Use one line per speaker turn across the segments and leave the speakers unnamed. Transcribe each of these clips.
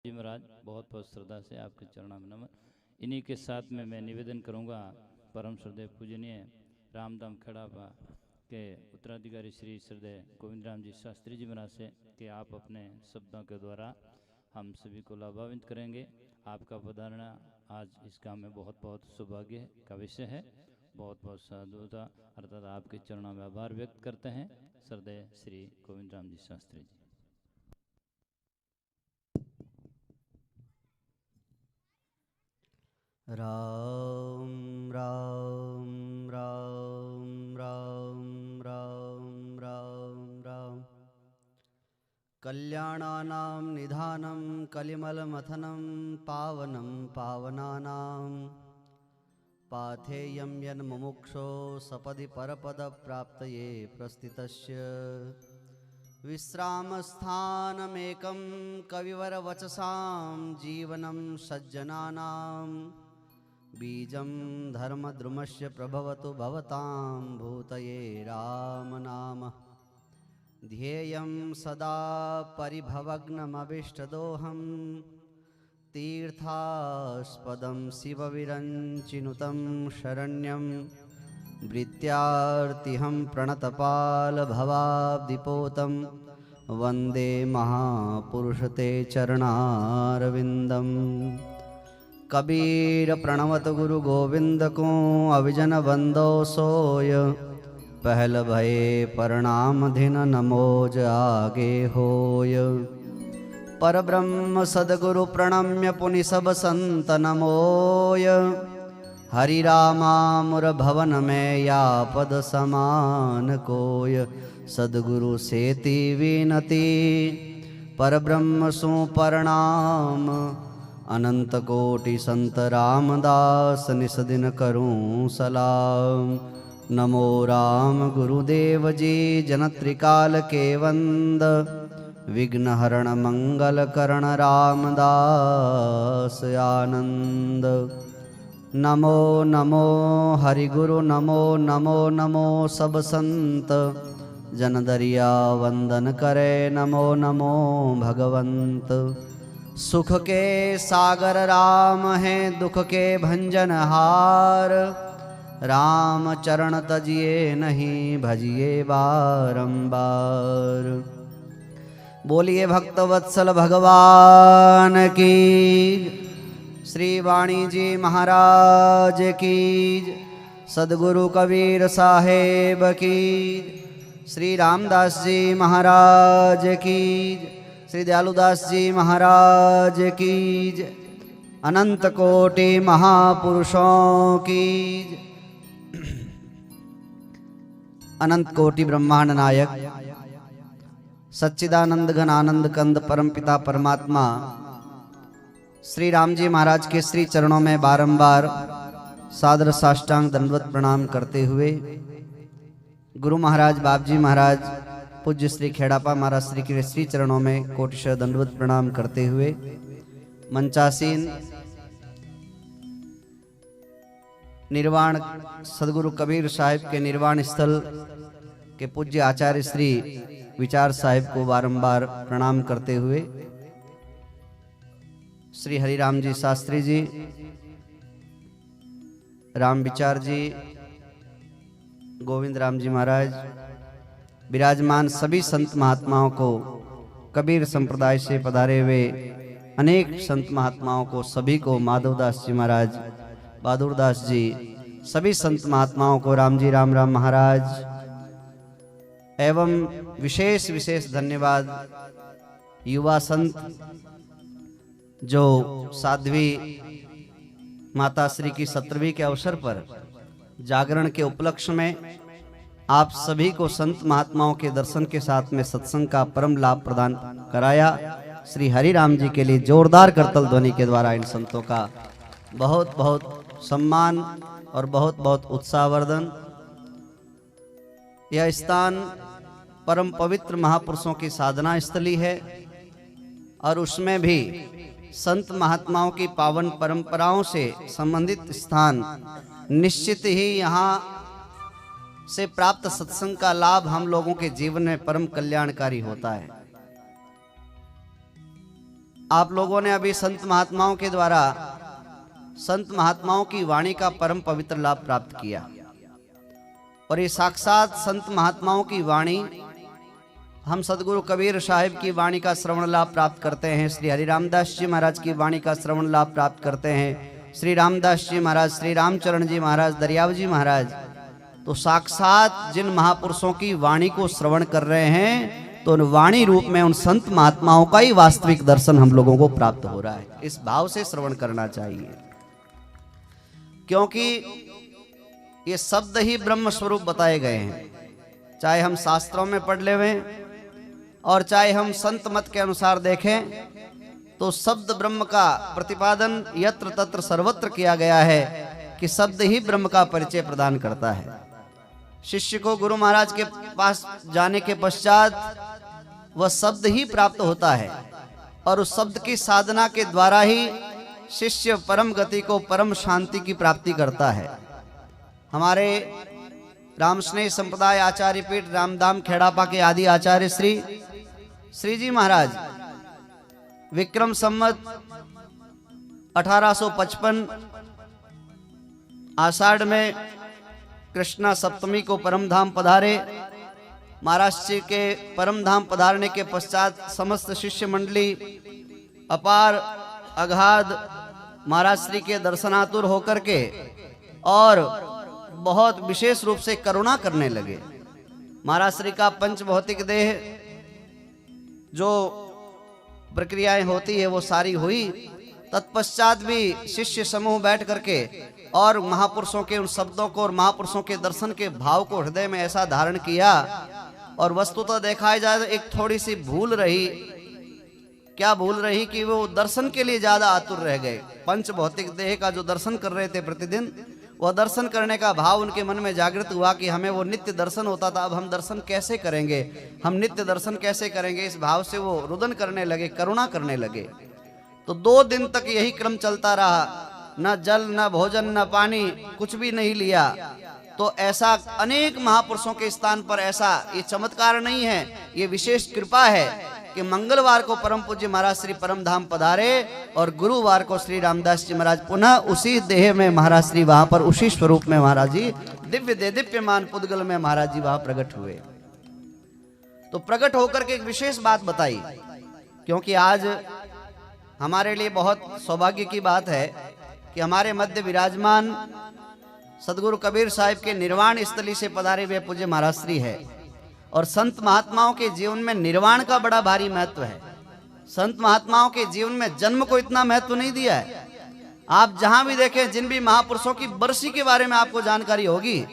जी महाराज, बहुत बहुत श्रद्धा से आपके चरणों में नमन। इन्हीं के साथ में मैं निवेदन करूंगा परम श्रद्धेय पूजनीय रामधाम खेड़ापा के उत्तराधिकारी श्री श्रद्धेय गोविंद राम जी शास्त्री जी महाराज से कि आप अपने शब्दों के द्वारा हम सभी को लाभान्वित करेंगे। आपका पधारना आज इस काम में बहुत बहुत सौभाग्य का विषय है। बहुत बहुत साधुता अर्थात आपके चरणों में आभार व्यक्त करते हैं। श्रद्धेय श्री गोविंद राम जी शास्त्री जी।
राम राम राम राम राम राम राम। कल्याणानां निधानं कलिमलमथनं पावनं पावनानां पाथेयं यन्मुमुक्षो सपदि परपदप्राप्तये प्रस्थितस्य विश्रामस्थानमेकं कविवरवचसां जीवनं सज्जनानां बीजं धर्मद्रुमस्य प्रभवतु भवतां भूतये राम नाम ध्येयं सदा परिभवग्नमभिष्टदोहं तीर्थास्पदं शिवविरञ्चिनुतं शरण्यं वृत्यार्तिहं प्रणतपालभवाब्धिपोतं वन्दे महापुरुषते चरणारविन्दम्। कबीर प्रणवत गुरु गोविंद को अविजन बंदो सोय पहल भये प्रणाम धिन नमोज आगे होय। पर ब्रह्म सदगुरु प्रणम्य पुनि सब संत नमोय। हरि रामामुर भवन में या पद समान कोय सदगुरु सेति विनती पर ब्रह्म सु प्रणाम। अनंत कोटि संत रामदास निस दिन करूं सलाम। नमो राम गुरुदेव जी जन त्रिकाल के वंद विघ्न हरण मंगल करण रामदास आनंद। नमो नमो हरि गुरु नमो नमो नमो सब संत जन दरिया वंदन करे नमो नमो भगवंत। सुख के सागर राम है दुख के भंजन हार। राम चरण तजिए नहीं भजिए बारंबार। बोलिए भक्त वत्सल भगवान की। श्री वाणी जी महाराज की। सदगुरु कबीर साहेब की। श्री रामदास जी महाराज की। श्री दयालुदास जी महाराज की। अनंत कोटि महापुरुषों की। अनंत कोटि ब्रह्मांड नायक सच्चिदानंद घन आनंद कंद परमपिता परमात्मा श्री राम जी महाराज के श्री चरणों में बारंबार सादर साष्टांग दंडवत प्रणाम करते हुए गुरु महाराज बाबजी महाराज पूज्य श्री खेड़ापा महाराज श्री के श्री चरणों में कोटिशः दंडवत प्रणाम करते हुए मंचासीन निर्वाण सदगुरु कबीर साहिब के निर्वाण स्थल के पूज्य आचार्य श्री विचार साहिब को बारंबार प्रणाम करते हुए श्री हरिराम जी शास्त्री जी, राम विचार जी, गोविंद राम जी महाराज, विराजमान सभी संत महात्माओं को, कबीर संप्रदाय से पधारे हुए अनेक संत महात्माओं को, सभी को, माधवदास जी महाराज, बहादुरदास जी, सभी संत महात्माओं को राम जी राम राम महाराज एवं विशेष विशेष धन्यवाद युवा संत जो साध्वी माता श्री की 17वीं के अवसर पर जागरण के उपलक्ष्य में आप सभी को संत महात्माओं के दर्शन के साथ में सत्संग का परम लाभ प्रदान कराया। श्री हरि राम जी के लिए जोरदार करतल ध्वनि के द्वारा इन संतों का बहुत बहुत सम्मान और बहुत बहुत उत्साहवर्धन। यह स्थान परम पवित्र महापुरुषों की साधना स्थली है और उसमें भी संत महात्माओं की पावन परंपराओं से संबंधित स्थान निश्चित ही यहाँ से प्राप्त सत्संग का लाभ हम लोगों के जीवन में परम कल्याणकारी होता है। आप लोगों ने अभी संत महात्माओं के द्वारा संत महात्माओं की वाणी का परम पवित्र लाभ प्राप्त किया। और ये साक्षात संत महात्माओं की वाणी, हम सदगुरु कबीर साहिब की वाणी का श्रवण लाभ प्राप्त करते हैं, श्री हरि रामदास जी महाराज की वाणी का श्रवण लाभ प्राप्त करते हैं, श्री रामदास जी महाराज, श्री रामचरण जी महाराज, दरियाव जी महाराज। तो साक्षात जिन महापुरुषों की वाणी को श्रवण कर रहे हैं, तो उन वाणी रूप में उन संत महात्माओं का ही वास्तविक दर्शन हम लोगों को प्राप्त हो रहा है। इस भाव से श्रवण करना चाहिए, क्योंकि ये शब्द ही ब्रह्म स्वरूप बताए गए हैं। चाहे हम शास्त्रों में पढ़ लें और चाहे हम संत मत के अनुसार देखें, तो शब्द ब्रह्म का प्रतिपादन यत्र तत्र सर्वत्र किया गया है कि शब्द ही ब्रह्म का परिचय प्रदान करता है। शिष्य को गुरु महाराज के पास जाने के पश्चात वह शब्द ही प्राप्त होता है, और उस शब्द की साधना के द्वारा ही शिष्य परम गति को, परम शांति की प्राप्ति करता है। हमारे रामस्नेह संप्रदाय आचार्य पीठ रामधाम खेड़ापा के आदि आचार्य श्री जी महाराज विक्रम संवत 1855 आषाढ़ में कृष्णा सप्तमी को परम धाम पधारे। महाराज जी के परम धाम पधारने के पश्चात समस्त शिष्य मंडली अपार अगाध महाराज श्री के दर्शनातुर होकर के और बहुत विशेष रूप से करुणा करने लगे। महाराज श्री का पंच भौतिक देह जो प्रक्रियाएं होती है वो सारी हुई। तत्पश्चात भी शिष्य समूह बैठ करके और महापुरुषों के उन शब्दों को और महापुरुषों के दर्शन के भाव को हृदय में ऐसा धारण किया, और वस्तुतः देखा जाए तो एक थोड़ी सी भूल रही। क्या भूल रही कि वो दर्शन के लिए ज्यादा आतुर रह गए। पंच भौतिक देह का जो दर्शन कर रहे थे प्रतिदिन, वह दर्शन करने का भाव उनके मन में जागृत हुआ कि हमें वो नित्य दर्शन होता था, अब हम दर्शन कैसे करेंगे, हम नित्य दर्शन कैसे करेंगे। इस भाव से वो रुदन करने लगे, करुणा करने लगे। तो 2 दिन तक यही क्रम चलता रहा, न जल न भोजन न पानी, कुछ भी नहीं लिया। तो ऐसा अनेक महापुरुषों के स्थान पर ऐसा ये चमत्कार नहीं है, ये विशेष कृपा है कि मंगलवार को परम पूज्य महाराज श्री परम धाम पधारे और गुरुवार को श्री रामदास जी महाराज पुनः उसी देह में महाराज श्री वहां पर उसी स्वरूप में महाराज जी दिव्य दे दीप्यमान पुद्गल में महाराज जी वहां प्रकट हुए। तो प्रकट होकर के एक विशेष बात बताई, क्योंकि आज हमारे लिए बहुत सौभाग्य की बात है कि हमारे मध्य विराजमान सदगुरु कबीर साहिब के निर्वाण स्थली से पधारे हुए पूज्य महाराज श्री है। और संत महात्माओं के जीवन में निर्वाण का बड़ा भारी महत्व है। संत महात्माओं के जीवन में जन्म को इतना महत्व नहीं दिया है। आप जहां भी देखें, जिन भी महापुरुषों की बरसी के बारे में आपको जानकारी होगी,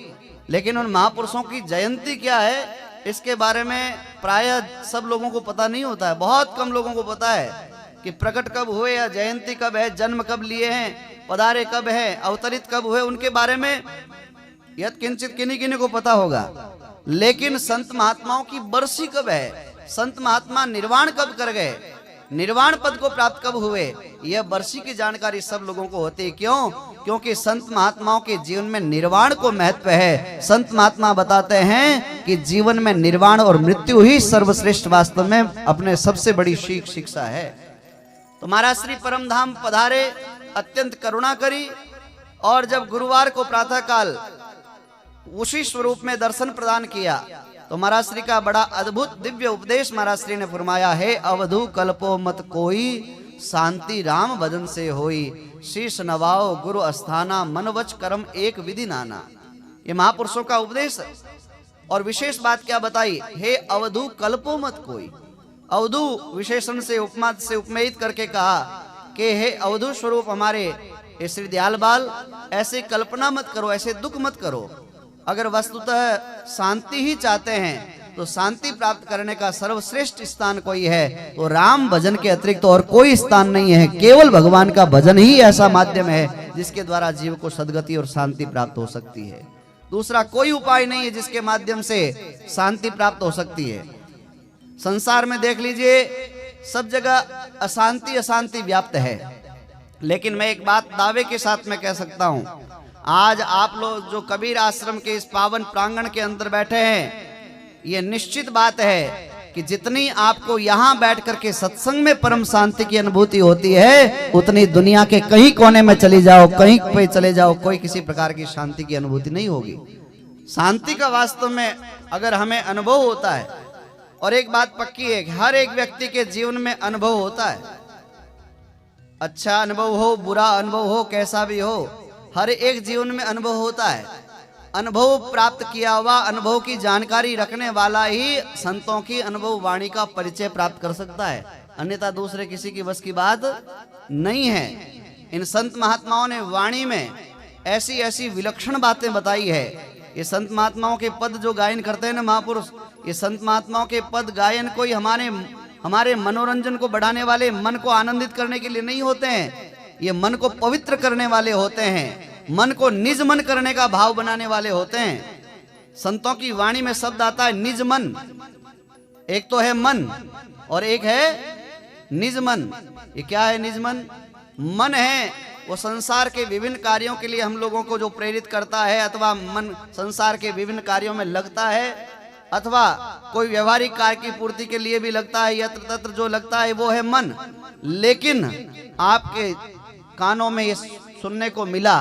लेकिन उन महापुरुषों की जयंती क्या है इसके बारे में प्रायः सब लोगों को पता नहीं होता है। बहुत कम लोगों को पता है कि प्रकट कब हुए या जयंती कब है, जन्म कब लिए हैं, पधारे कब है, अवतरित कब हुए, उनके बारे में यत् किंचित किन्हीं किन्हीं को पता होगा। लेकिन संत महात्माओं की बरसी कब है, संत महात्मा निर्वाण कब कर गए, निर्वाण पद को प्राप्त कब हुए, यह बरसी की जानकारी सब लोगों को होती है। क्यों? क्योंकि संत महात्माओं के जीवन में निर्वाण को महत्व है। संत महात्मा बताते हैं कि जीवन में निर्वाण और मृत्यु ही सर्वश्रेष्ठ वास्तव में अपने सबसे बड़ी शिक्षा है। तो महाराज श्री परम धाम पधारे, अत्यंत करुणा करी, और जब गुरुवार को प्रातः काल उसी स्वरूप में दर्शन प्रदान किया तो महाराज श्री का बड़ा अद्भुत दिव्य उपदेश महाराज श्री ने फरमाया है। अवधू कल्पो मत कोई, शांति राम भजन से होई, शीश नवाओ गुरु अस्थाना, मन वच कर्म एक विधि नाना। ये महापुरुषों का उपदेश। और विशेष बात क्या बताई, हे अवधू कल्पो मत कोई। अवधू विशेषण से उपमा से उपमेयित करके कहा कि हे अवधू स्वरूप हमारे ये श्री दयाल बाल, ऐसे कल्पना मत करो, ऐसे दुख मत करो। अगर वस्तुतः शांति ही चाहते हैं तो शांति प्राप्त करने का सर्वश्रेष्ठ स्थान कोई है तो राम भजन के अतिरिक्त तो और कोई स्थान नहीं है। केवल भगवान का भजन ही ऐसा माध्यम है जिसके द्वारा जीव को सद्गति और शांति प्राप्त हो सकती है। दूसरा कोई उपाय नहीं है जिसके माध्यम से शांति प्राप्त हो सकती है। संसार में देख लीजिए, सब जगह अशांति अशांति व्याप्त है। लेकिन मैं एक बात दावे के साथ में कह सकता हूं, आज आप लोग जो कबीर आश्रम के इस पावन प्रांगण के अंदर बैठे हैं, ये निश्चित बात है कि जितनी आपको यहां बैठ करके सत्संग में परम शांति की अनुभूति होती है, उतनी दुनिया के कहीं कोने में चली जाओ, कहीं पे चले जाओ, कोई किसी प्रकार की शांति की अनुभूति नहीं होगी। शांति का वास्तव में अगर हमें अनुभव होता है, और एक बात पक्की है कि हर एक व्यक्ति के जीवन में अनुभव होता है, अच्छा अनुभव हो, बुरा अनुभव हो, कैसा भी हो, हर एक जीवन में अनुभव होता है। अनुभव प्राप्त किया हुआ, अनुभव की जानकारी रखने वाला ही संतों की अनुभव वाणी का परिचय प्राप्त कर सकता है, अन्यथा दूसरे किसी की बस की बात नहीं है। इन संत महात्माओं ने वाणी में ऐसी ऐसी विलक्षण बातें बताई है। ये संत महात्माओं के पद जो गायन करते हैं ना महापुरुष, ये संत महात्माओं के पद गायन कोई हमारे मनोरंजन को बढ़ाने वाले, मन को आनंदित करने के लिए नहीं होते हैं। ये मन को पवित्र करने वाले होते हैं, मन को निज मन करने का भाव बनाने वाले होते हैं। संतों की वाणी में शब्द आता है निज मन। एक तो है मन और एक है निज मन। ये क्या है निज मन? मन है वो संसार के विभिन्न कार्यों के लिए हम लोगों को जो प्रेरित करता है, अथवा मन संसार के विभिन्न कार्यों में लगता है, अथवा कोई व्यवहारिक कार्य की पूर्ति के लिए भी लगता है, यत्र तत्र जो लगता है वो है मन। लेकिन आपके कानों में ये सुनने को मिला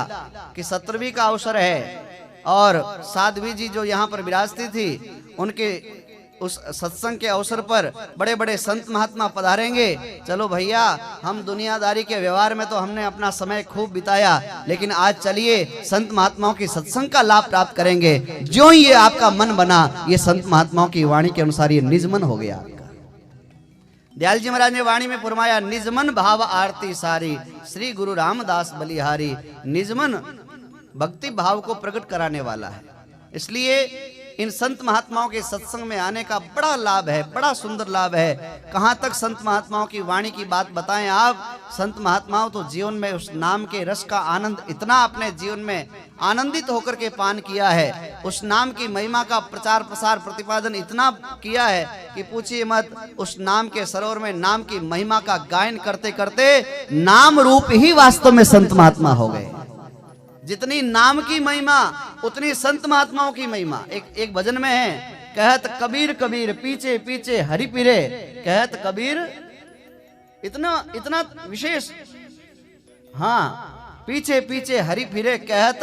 कि 17वीं का अवसर है और साध्वी जी जो यहाँ पर विराजती थी, उनके उस सत्संग के अवसर पर बड़े बड़े संत महात्मा पधारेंगे। चलो भैया, हम दुनियादारी के व्यवहार में तो हमने अपना समय खूब बिताया, लेकिन आज चलिए संत महात्माओं की सत्संग का लाभ प्राप्त करेंगे। जो ये आपका मन बना, ये संत महात्माओं की वाणी के अनुसार ये निज मन हो गया। दयाल जी महाराज ने वाणी में फरमाया, निजमन भाव आरती सारी, श्री गुरु रामदास बलिहारी। निजमन भक्ति भाव को प्रकट कराने वाला है। इसलिए इन संत महात्माओं के सत्संग में आने का बड़ा लाभ है, बड़ा सुंदर लाभ है। कहाँ तक संत महात्माओं की वाणी की बात बताएं आप। संत महात्माओं तो जीवन में उस नाम के रस का आनंद इतना अपने जीवन में आनंदित होकर के पान किया है, उस नाम की महिमा का प्रचार प्रसार प्रतिपादन इतना किया है कि पूछिए मत। उस नाम के सरोवर में नाम की महिमा का गायन करते करते नाम रूप ही वास्तव में संत महात्मा हो गए। जितनी नाम की महिमा उतनी संत महात्माओं की महिमा। एक भजन में है, कहत कबीर कबीर पीछे पीछे हरि पीरे। कहत कबीर इतना विशेष, हाँ, पीछे पीछे हरि फिरे। कहत,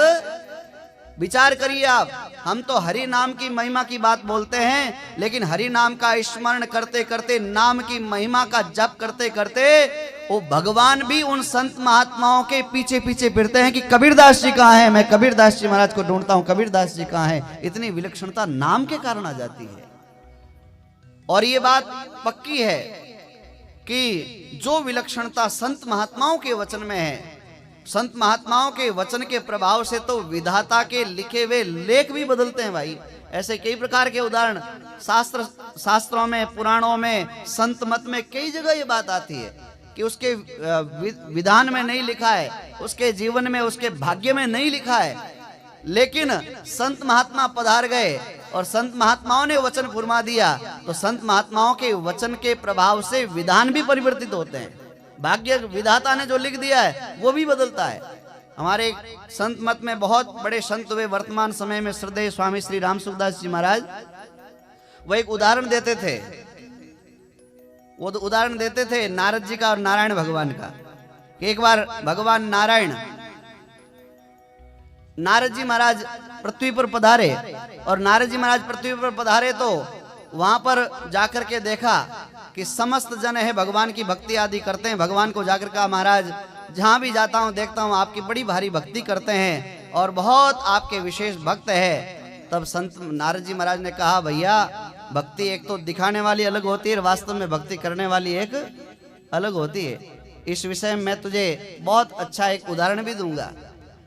विचार करिए आप, हम तो हरि नाम की महिमा की बात बोलते हैं, लेकिन हरि नाम का स्मरण करते करते, नाम की महिमा का जप करते करते, वो भगवान भी उन संत महात्माओं के पीछे पीछे फिरते हैं कि कबीरदास जी कहाँ हैं, मैं कबीरदास जी महाराज को ढूंढता हूं, कबीरदास जी कहाँ हैं। इतनी विलक्षणता नाम के कारण आ जाती है। और ये बात पक्की है कि जो विलक्षणता संत महात्माओं के वचन में है, संत महात्माओं के वचन के प्रभाव से तो विधाता के लिखे हुए लेख भी बदलते हैं भाई। ऐसे कई प्रकार के उदाहरण शास्त्रों में, पुराणों में, संत मत में कई जगह ये बात आती है कि उसके विधान में नहीं लिखा है, उसके जीवन में, उसके भाग्य में नहीं लिखा है, लेकिन संत महात्मा पधार गए और संत महात्माओं ने वचन फुरमा दिया, तो संत महात्माओं के वचन के प्रभाव से विधान भी परिवर्तित होते हैं। भाग्य विधाता ने जो लिख दिया है वो भी बदलता है। हमारे संत मत में बहुत बड़े संत हुए वर्तमान समय में, श्रद्धेय स्वामी श्री राम सुखदास जी महाराज, वो एक उदाहरण देते थे। वो उदाहरण देते थे नारद जी का और नारायण भगवान का। कि एक बार भगवान नारद जी महाराज पृथ्वी पर पधारे, और नारद जी महाराज पृथ्वी पर पधारे तो वहां पर जाकर के देखा कि समस्त जन है भगवान की भक्ति आदि करते हैं। भगवान को जाकर कहा, महाराज जहां भी जाता हूं देखता हूं आपकी बड़ी भारी भक्ति करते हैं और बहुत आपके विशेष भक्त है। तब संत नारद जी महाराज ने कहा, भैया भक्ति एक तो दिखाने वाली अलग होती है, वास्तव में भक्ति करने वाली एक अलग होती है। इस विषय में मैं तुझे बहुत अच्छा एक उदाहरण भी दूंगा।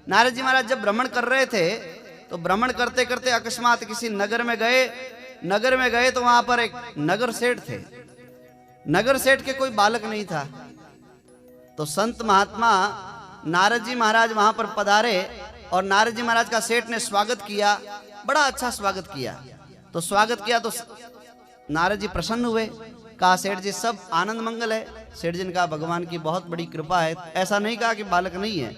नारद जी महाराज जब भ्रमण कर रहे थे तो भ्रमण करते करते अकस्मात किसी नगर में गए तो वहां पर एक नगर सेठ थे। नगर सेठ के कोई बालक नहीं था। तो संत महात्मा नारद जी महाराज वहां पर पधारे और नारद जी महाराज का सेठ ने स्वागत किया, बड़ा अच्छा स्वागत किया। तो स्वागत किया तो नारद जी प्रसन्न हुए, कहा सेठ जी सब आनंद मंगल है। सेठ जी ने कहा भगवान की बहुत बड़ी कृपा है। ऐसा नहीं कहा कि बालक नहीं है,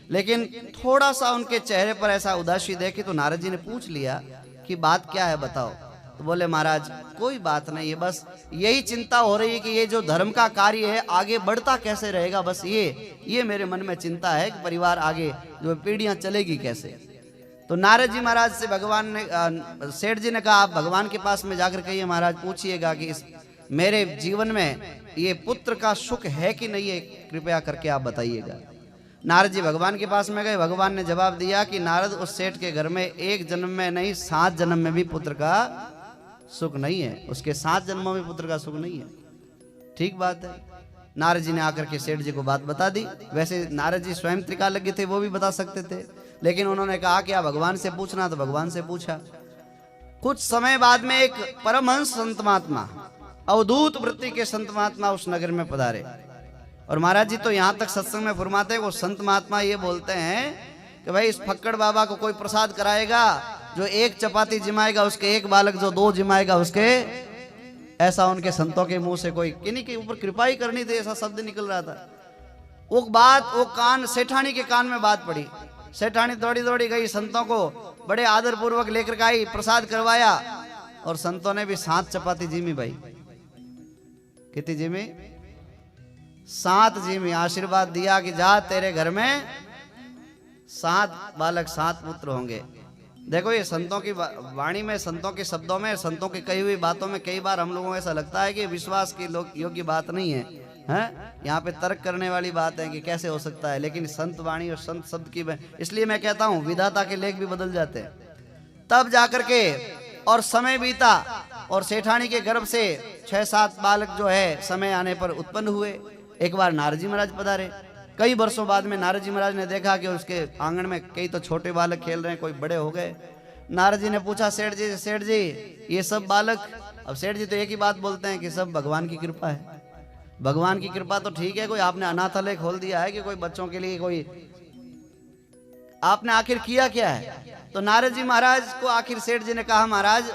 लेकिन थोड़ा सा उनके चेहरे पर ऐसा उदासी देखी तो नारद जी ने पूछ लिया कि बात क्या है बताओ। तो बोले महाराज कोई बात नहीं है, बस यही चिंता हो रही है कि ये जो धर्म का कार्य है आगे बढ़ता कैसे रहेगा, बस ये मेरे मन में चिंता है कि परिवार आगे जो पीढ़ियां चलेगी कैसे। तो नारद जी महाराज से भगवान ने सेठ जी ने कहा आप भगवान के पास में जाकर कहिए महाराज, पूछिएगा कि इस मेरे जीवन में ये पुत्र का सुख है कि नहीं है, कृपया करके आप बताइएगा। नारद जी भगवान के पास में गए, भगवान ने जवाब दिया कि नारद उस सेठ के घर में एक जन्म में नहीं 7 जन्म में भी पुत्र का सुख नहीं है, उसके 7 जन्मों में पुत्र का सुख नहीं है। ठीक बात है। नारद जी ने आकर के सेठ जी को बात बता दी। वैसे नारद जी स्वयं त्रिकालज्ञ थे, वो भी बता सकते थे, लेकिन उन्होंने कहा कि आप भगवान से पूछना, तो भगवान से पूछा। कुछ समय बाद में एक परमहंस संत महात्मा, अवधूत वृत्ति के संत महात्मा उस नगर में पधारे। और महाराज जी तो यहाँ तक सत्संग में फरमाते हैं, वो संत महात्मा ये बोलते हैं कि भाई इस फक्कड़ बाबा को कोई प्रसाद कराएगा, जो 1 चपाती जिमाएगा उसके 1 बालक, जो 2 जिमाएगा उसके, ऐसा उनके संतों के मुंह से कोई किन्हीं के ऊपर कृपा ही करनी थी, ऐसा शब्द निकल रहा था। वो बात वो कान सेठानी के कान में बात पड़ी। सेठानी दौड़ी दौड़ी गई, संतों को बड़े आदर पूर्वक लेकर आई, प्रसाद करवाया, और संतों ने भी 7 चपाती जिमी भाई। कितनी जिमी? 7 जिमी। आशीर्वाद दिया कि जा तेरे घर में 7 बालक 7 पुत्र होंगे। देखो ये संतों की वाणी में, संतों के शब्दों में, संतों की कही हुई बातों में कई बार हम लोगों को ऐसा लगता है कि विश्वास की योग्य बात नहीं है, हैं? यहाँ पे तर्क करने वाली बात है कि कैसे हो सकता है, लेकिन संत वाणी और संत शब्द की, इसलिए मैं कहता हूँ विधाता के लेख भी बदल जाते हैं। तब जाकर के और समय बीता और सेठानी के गर्भ से 6-7 बालक जो है समय आने पर उत्पन्न हुए। एक बार नारद जी महाराज पधारे। कई वर्षों बाद में नारद जी महाराज ने देखा कि उसके आंगन में कई तो छोटे बालक खेल रहे हैं, कोई बड़े हो गए। नारद जी ने पूछा सेठ जी ये सब बालक, अब सेठ जी तो एक ही बात बोलते हैं कि सब भगवान की कृपा है। भगवान की कृपा तो ठीक है, कोई आपने अनाथालय खोल दिया है कि कोई बच्चों के लिए कोई आपने आखिर किया क्या है? तो नारद जी महाराज को आखिर सेठ जी ने कहा महाराज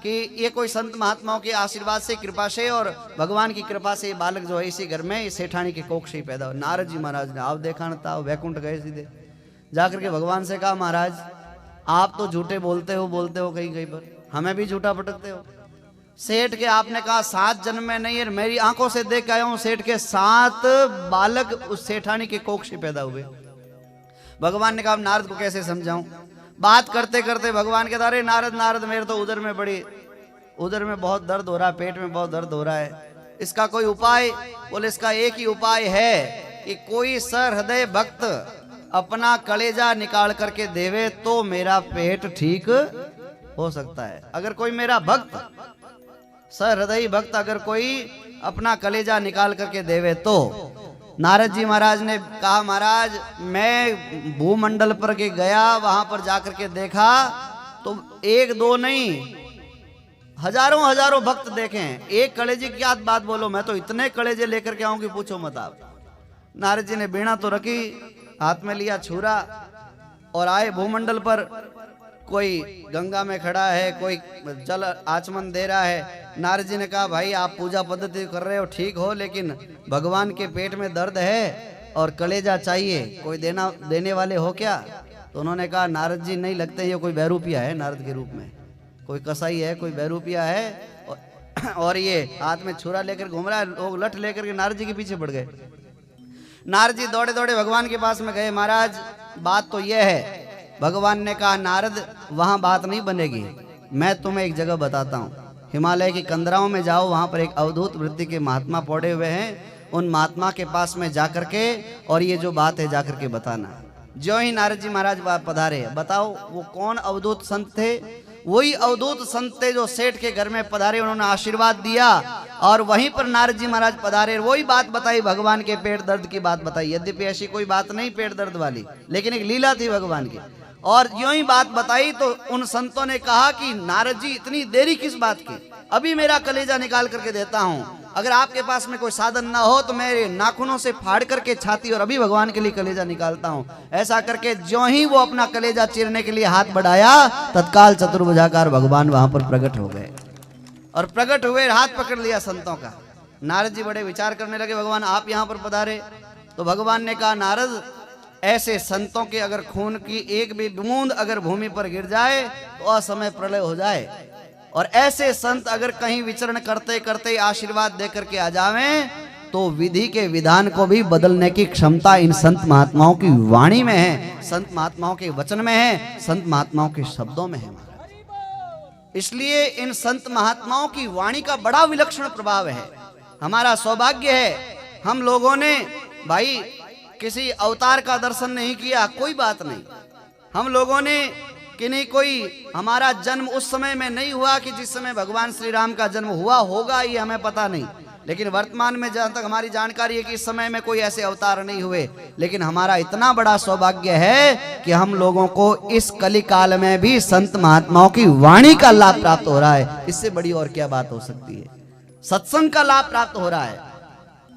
कि ये कोई संत महात्माओं के आशीर्वाद से, कृपा से और भगवान की कृपा से बालक जो है इसी घर में इस सेठानी के कोख से ही पैदा हो। नारद जी महाराज ने आप देखा न था, वैकुंठ गए सीधे जाकर के भगवान से कहा महाराज आप तो झूठे बोलते हो कहीं कहीं पर, हमें भी झूठा पटकते हो। सेठ के आपने कहा 7 जन्म में नहीं है, मेरी आंखों से देख के आया हूं, सेठ के 7 बालक उस सेठानी के कोख से पैदा हुए। भगवान ने कहा नारद को कैसे समझाऊं? बात करते करते भगवान कहता अरे नारद मेरे तो उधर में बहुत दर्द हो रहा है, पेट में बहुत दर्द हो रहा है, इसका कोई उपाय? बोले इसका एक ही उपाय है कि कोई सहृदय भक्त अपना कलेजा निकाल करके देवे तो मेरा पेट ठीक हो सकता है। अगर कोई मेरा भक्त, सहृदयी भक्त अगर कोई अपना कलेजा निकाल करके देवे तो। नारद जी महाराज ने कहा महाराज मैं भूमंडल पर के गया, वहां पर जाकर के देखा तो 1-2 नहीं हजारों भक्त देखे हैं। एक कलेजे की बात बोलो, मैं तो इतने कलेजे लेकर के आऊं कि पूछो मत आप। नारद जी ने बीणा तो रखी, हाथ में लिया छुरा और आए भूमंडल पर। कोई गंगा में खड़ा है, कोई जल आचमन दे रहा है। नारद जी ने कहा भाई आप पूजा पद्धति कर रहे हो ठीक हो, लेकिन भगवान के पेट में दर्द है और कलेजा चाहिए, कोई देने वाले हो क्या? तो उन्होंने कहा नारद जी नहीं लगते ये कोई बहरूपिया है, नारद के रूप में कोई कसाई है, कोई बहरूपिया है और ये हाथ में छुरा लेकर घूम रहा है। लोग लठ लेकर के नारद जी के पीछे पड़ गए। नारद जी दौड़े दौड़े भगवान के पास में गए, महाराज बात तो यह है। भगवान ने कहा नारद वहां बात नहीं बनेगी, मैं तुम्हें एक जगह बताता हूँ। हिमालय की कंदराओं में जाओ, वहां पर एक अवधूत वृत्ति के महात्मा पड़े हुए हैं, उन महात्मा के पास में जाकर के और ये जो बात है जाकर के बताना। जो ही नारद जी महाराज पधारे, बताओ वो कौन अवधूत संत थे? वही अवधूत संत थे जो सेठ के घर में पधारे, उन्होंने आशीर्वाद दिया और वहीं पर नारद जी महाराज पधारे, वही बात बताई, भगवान के पेट दर्द की बात बताई। यद्यपि ऐसी कोई बात नहीं पेट दर्द वाली, लेकिन एक लीला थी भगवान की। और यूं ही बात बताई तो उन संतों ने कहा कि नारद जी इतनी देरी किस बात की, अभी मेरा कलेजा निकाल करके देता हूं। अगर आपके पास में कोई साधन ना हो तो मैं नाखूनों से फाड़ करके छाती और अभी भगवान के लिए कलेजा निकालता हूं। ऐसा करके ज्यों ही वो अपना कलेजा चीरने के लिए हाथ बढ़ाया, तत्काल चतुर्भुजाकार भगवान वहां पर प्रकट हो गए और प्रकट हुए, हाथ पकड़ लिया संतों का। नारद जी बड़े विचार करने लगे, भगवान आप यहां पर पधारे। तो भगवान ने कहा नारद ऐसे संतों के अगर खून की एक भी बूंद अगर भूमि पर गिर जाए तो असमय प्रलय हो जाए। और ऐसे संत अगर कहीं विचरण करते करते आशीर्वाद देकर के आ जावें तो विधि के विधान को भी बदलने की क्षमता इन संत महात्माओं की वाणी में है, संत महात्माओं के वचन में है, संत महात्माओं के शब्दों में है। इसलिए इन संत महात्माओं की वाणी का बड़ा विलक्षण प्रभाव है। हमारा सौभाग्य है, हम लोगों ने भाई किसी अवतार का दर्शन नहीं किया, कोई बात नहीं। हम लोगों ने कि नहीं, कोई हमारा जन्म उस समय में नहीं हुआ कि जिस समय भगवान श्री राम का जन्म हुआ होगा, ये हमें पता नहीं। लेकिन वर्तमान में जहां तक हमारी जानकारी है कि इस समय में कोई ऐसे अवतार नहीं हुए। लेकिन हमारा इतना बड़ा सौभाग्य है कि हम लोगों को इस कली काल में भी संत महात्माओं की वाणी का लाभ प्राप्त हो रहा है। इससे बड़ी और क्या बात हो सकती है। सत्संग का लाभ प्राप्त हो रहा है,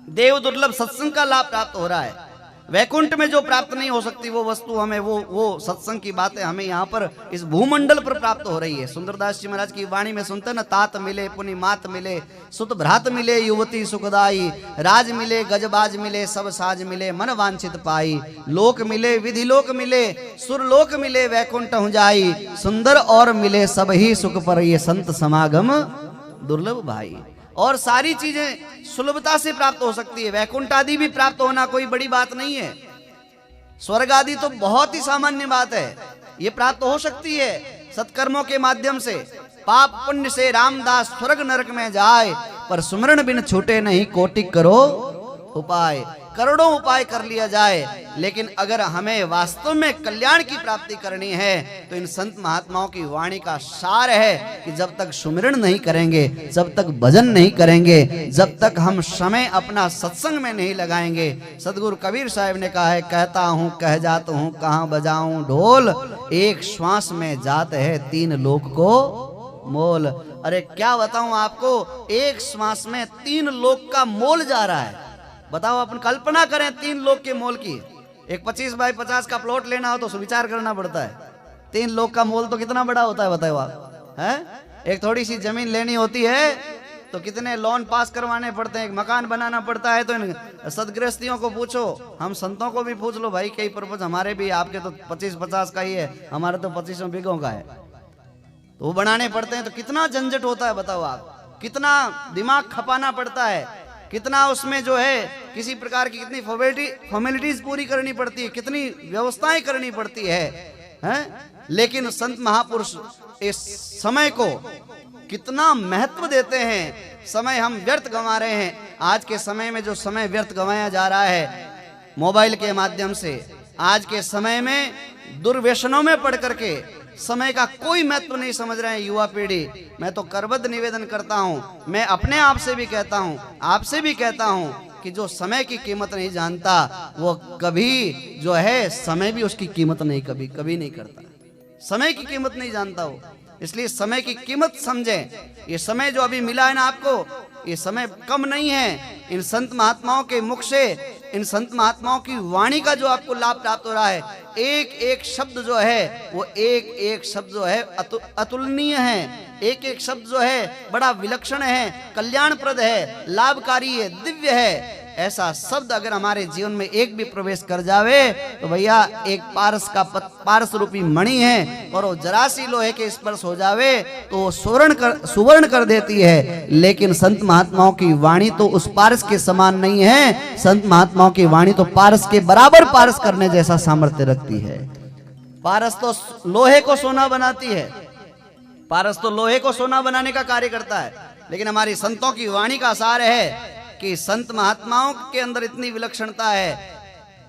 देव दुर्लभ सत्संग का लाभ प्राप्त हो रहा है। वैकुंठ में जो प्राप्त नहीं हो सकती वो वस्तु हमें, वो सत्संग की बातें हमें यहाँ पर इस भूमंडल पर प्राप्त हो रही है। सुंदरदास जी महाराज की वाणी में सुनते न, तात मिले पुनि मात मिले, सुत भ्रात मिले युवती सुखदाई, राज मिले गजबाज मिले, सब साज मिले, मन वांछित पाई, लोक मिले विधि लोक मिले, सुर लोक मिले, वैकुंठ हूँ जाई, सुंदर और मिले सब ही सुख पर, ये संत समागम दुर्लभ भाई। और सारी चीजें सुलभता से प्राप्त हो सकती है। वैकुंठ आदि भी प्राप्त होना कोई बड़ी बात नहीं है। स्वर्ग आदि तो बहुत ही सामान्य बात है, ये प्राप्त हो सकती है सत्कर्मों के माध्यम से। पाप पुण्य से रामदास स्वर्ग नरक में जाए, पर सुमरण बिन छूटे नहीं, कोटि करो उपाय। करोड़ों उपाय कर लिया जाए, लेकिन अगर हमें वास्तव में कल्याण की प्राप्ति करनी है तो इन संत महात्माओं की वाणी का सार है कि जब तक सुमिरण नहीं करेंगे, जब तक भजन नहीं करेंगे, जब तक हम समय अपना सत्संग में नहीं लगाएंगे। सदगुरु कबीर साहब ने कहा है, कहता हूँ कह जाता हूँ, कहाँ बजाऊं ढोल, एक श्वास में जात है तीन लोक को मोल। अरे क्या बताऊं आपको, एक श्वास में तीन लोक का मोल जा रहा है। बताओ, अपन कल्पना करें तीन लोग के मोल की। एक 25 बाई 50 का प्लॉट लेना हो तो विचार करना पड़ता है। तीन लोग का मोल तो कितना बड़ा होता है बताओ आप, हैं? एक थोड़ी सी जमीन लेनी होती है तो कितने लोन पास करवाने पड़ते हैं, एक मकान बनाना पड़ता है। तो इन सदगृहस्थियों को पूछो, हम संतों को भी पूछ लो भाई, कई पर्पज हमारे भी, आपके तो 25-50 का ही है, हमारे तो 25 बीघों का है, तो वो बनाने पड़ते हैं। तो कितना झंझट होता है बताओ आप, कितना दिमाग खपाना पड़ता है, कितना उसमें जो है किसी प्रकार की कितनी फॉर्मेलिटीज पूरी करनी पड़ती है, कितनी व्यवस्थाएं करनी पड़ती है, हैं? लेकिन संत महापुरुष इस समय को कितना महत्व देते हैं। समय हम व्यर्थ गंवा रहे हैं। आज के समय में जो समय व्यर्थ गंवाया जा रहा है मोबाइल के माध्यम से, आज के समय में दुर्व्यसनों में पड़ करके समय का कोई महत्व नहीं समझ रहे हैं युवा पीढ़ी। मैं तो करबद्ध निवेदन करता हूं, मैं अपने आप से भी कहता हूं, आपसे भी कहता हूं कि जो समय की कीमत नहीं जानता वो कभी जो है समय भी उसकी कीमत नहीं कभी नहीं करता। समय की कीमत नहीं जानता वो, इसलिए समय की कीमत समझें। ये समय जो अभी मिला है ना आपको, ये समय कम नहीं है। इन संत महात्माओं के मुख से, इन संत महात्माओं की वाणी का जो आपको लाभ प्राप्त हो रहा है, एक एक शब्द जो है वो एक एक शब्द जो है अतुलनीय है। एक एक शब्द जो है बड़ा विलक्षण है, कल्याणप्रद है, लाभकारी है, दिव्य है। ऐसा शब्द अगर हमारे जीवन में एक भी प्रवेश कर जावे तो भैया एक पारस रूपी मणि है, और वो जरा सी लोहे के स्पर्श हो जावे तो वो सुवर्ण कर देती है। लेकिन संत महात्माओं की वाणी तो उस पारस के समान नहीं है। संत महात्माओं की वाणी तो पारस के बराबर पारस करने जैसा सामर्थ्य रखती है। पारस तो लोहे को सोना बनाती है, पारस तो लोहे को सोना बनाने का कार्य करता है। लेकिन हमारी संतों की वाणी का सार है कि संत महात्माओं के अंदर इतनी विलक्षणता है,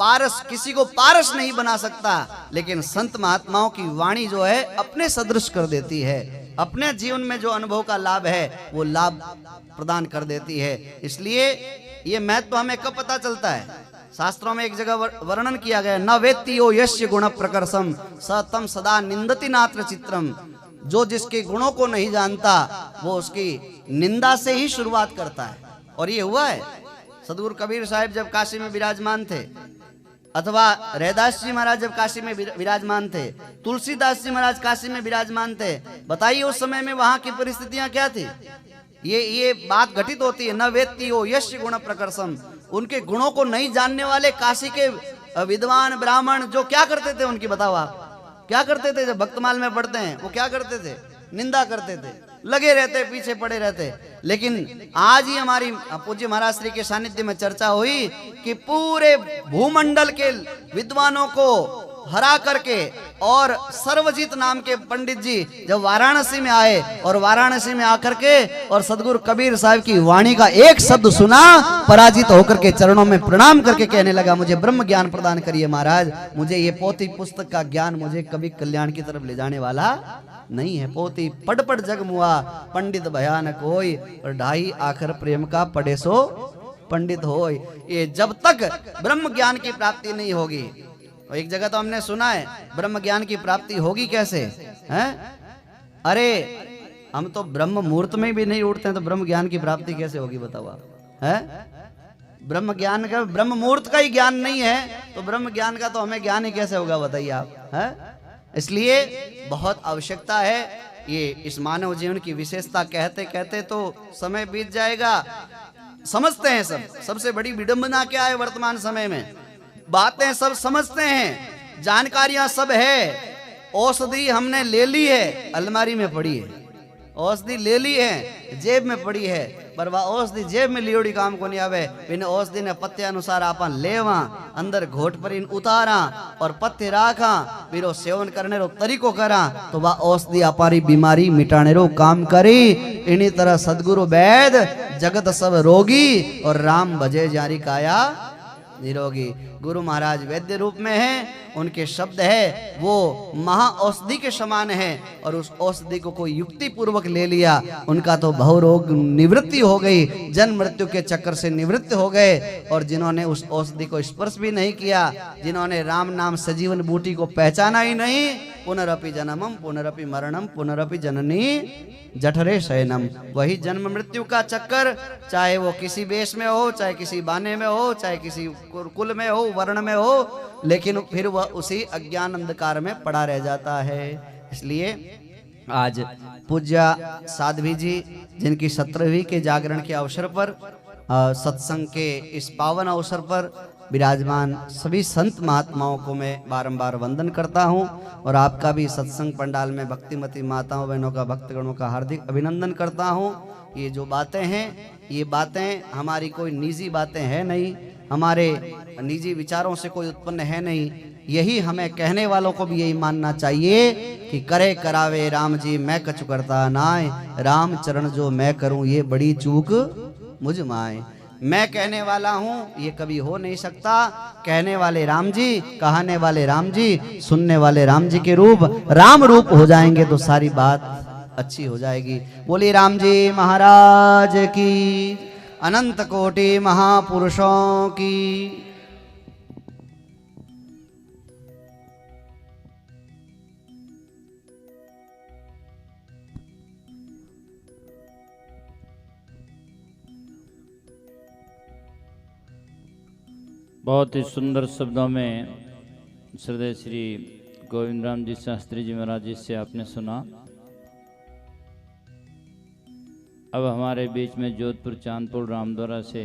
पारस किसी को पारस नहीं बना सकता, लेकिन संत महात्माओं की वाणी जो है अपने सदृश कर देती है। अपने जीवन में जो अनुभव का लाभ है वो लाभ प्रदान कर देती है। इसलिए ये महत्व हमें कब पता चलता है? शास्त्रों में एक जगह वर्णन किया गया, न वेत्ति यो यस्य गुण प्रकर्षम स तम सदा निंदति नात्र चित्रम। जो जिसके गुणों को नहीं जानता वो उसकी निंदा से ही शुरुआत करता है। और ये हुआ है। सदगुरु कबीर साहब जब काशी में विराजमान थे, अथवा रैदास जी महाराज जब काशी में विराजमान थे, तुलसीदास जी महाराज काशी में विराजमान थे, बताइए उस समय में वहां की परिस्थितियां क्या थी? ये बात घटित होती है, न वेत्ति हो यश गुण प्रकर्षम। उनके गुणों को नहीं जानने वाले काशी के विद्वान ब्राह्मण जो क्या करते थे उनकी, बताओ आप क्या करते थे? जब भक्तमाल में पढ़ते हैं वो क्या करते थे? निंदा करते थे, लगे रहते, पीछे पड़े रहते। लेकिन आज ही हमारी पूज्य महाराज श्री के सानिध्य में चर्चा हुई कि पूरे भूमंडल के विद्वानों को हरा करके और सर्वजीत नाम के पंडित जी जब वाराणसी में आए और वाराणसी में आकर के और सदगुरु कबीर साहब की वाणी का एक शब्द सुना, पराजित होकर के चरणों में प्रणाम करके कहने लगा, मुझे ब्रह्म ज्ञान प्रदान करिए महाराज, मुझे ये पोथी पुस्तक का ज्ञान मुझे कभी कल्याण की तरफ ले जाने वाला नहीं है। पोथी पढ़ पढ़ जग मुआ, पंडित भयानक होय, और ढाई आखर प्रेम का पढ़े सो पंडित होय। ये जब तक ब्रह्म ज्ञान की प्राप्ति नहीं होगी, एक जगह तो हमने सुना है ब्रह्म ज्ञान की प्राप्ति होगी कैसे हैं? अरे हम तो ब्रह्म मुहूर्त में भी नहीं उठते हैं, तो ब्रह्म ज्ञान की प्राप्ति कैसे होगी बताओ है? ब्रह्म ज्ञान का, ब्रह्म मुहूर्त का ही ज्ञान नहीं है तो ब्रह्म ज्ञान का तो हमें ज्ञान ही कैसे होगा बताइए आप है? इसलिए बहुत आवश्यकता है ये, इस मानव जीवन की विशेषता कहते कहते तो समय बीत जाएगा। समझते हैं सबसे बड़ी विडंबना क्या है वर्तमान समय में, बातें सब समझते हैं, जानकारियां सब है, औषधि हमने ले ली है, अलमारी में पड़ी है, औषधि ले ली है, जेब में पड़ी है, पर वह औषधि जेब में लियोड़ी काम को नहीं आवे। इन औषधि ने पत्ते अनुसार अपन लेवा, अंदर घोट पर इन उतारा और पत्ते राखा, फिर वो सेवन करने रो तरीको करा, तो वह औषधि अपारी बीमारी मिटाने रो काम करी। इन्हीं तरह सदगुरु वैद जगत सब रोगी और राम भजे जारी काया निरोगी। गुरु महाराज वैद्य रूप में हैं, उनके शब्द है वो महा औषधि के समान है, और उस औषधि को कोई युक्ति पूर्वक ले लिया, उनका तो भवरोग निवृत्ति हो गई, जन्म मृत्यु के चक्कर से निवृत्त हो गए। और जिन्होंने उस औषधि को स्पर्श भी नहीं किया, जिन्होंने राम नाम सजीवन बूटी को पहचाना ही नहीं, पुनरपि जन्मम पुनरपि मरणम पुनरपि जननी जठरे शयनम, वही जन्म मृत्यु का चक्कर, चाहे वो किसी वेश में हो, चाहे किसी बाने में हो, चाहे किसी कुल में हो, वर्ण में हो, लेकिन फिर वह उसी अज्ञान अंधकार में पड़ा रह जाता है। इसलिए आज पूज्य साध्वी जी जिनकी 17वीं के जागरण के अवसर पर, सत्संग के इस पावन अवसर पर विराजमान सभी संत महात्माओं को मैं बारंबार वंदन करता हूं, और आपका भी सत्संग पंडाल में भक्तिमती माताओं बहनों का, भक्तगणों का हार्दिक अभिनंदन करता हूं। ये जो बातें हैं, ये बातें हमारी कोई निजी बातें हैं नहीं, हमारे निजी विचारों से कोई उत्पन्न है नहीं, यही हमें कहने वालों को भी यही मानना चाहिए कि करे करावे राम जी मैं कछु करता नाय, राम चरण जो मैं करूं ये बड़ी चूक मुझ माए। मैं कहने वाला हूं ये कभी हो नहीं सकता, कहने वाले राम जी, कहने वाले राम जी, सुनने वाले राम जी के रूप राम रूप हो जाएंगे तो सारी बात अच्छी हो जाएगी। बोलिए राम जी महाराज की, अनंत कोटि महापुरुषों की।
बहुत ही सुंदर शब्दों में श्रद्धेय श्री गोविंद राम जी शास्त्री जी महाराज जी से आपने सुना। अब हमारे बीच में जोधपुर चांदपुर रामद्वारा से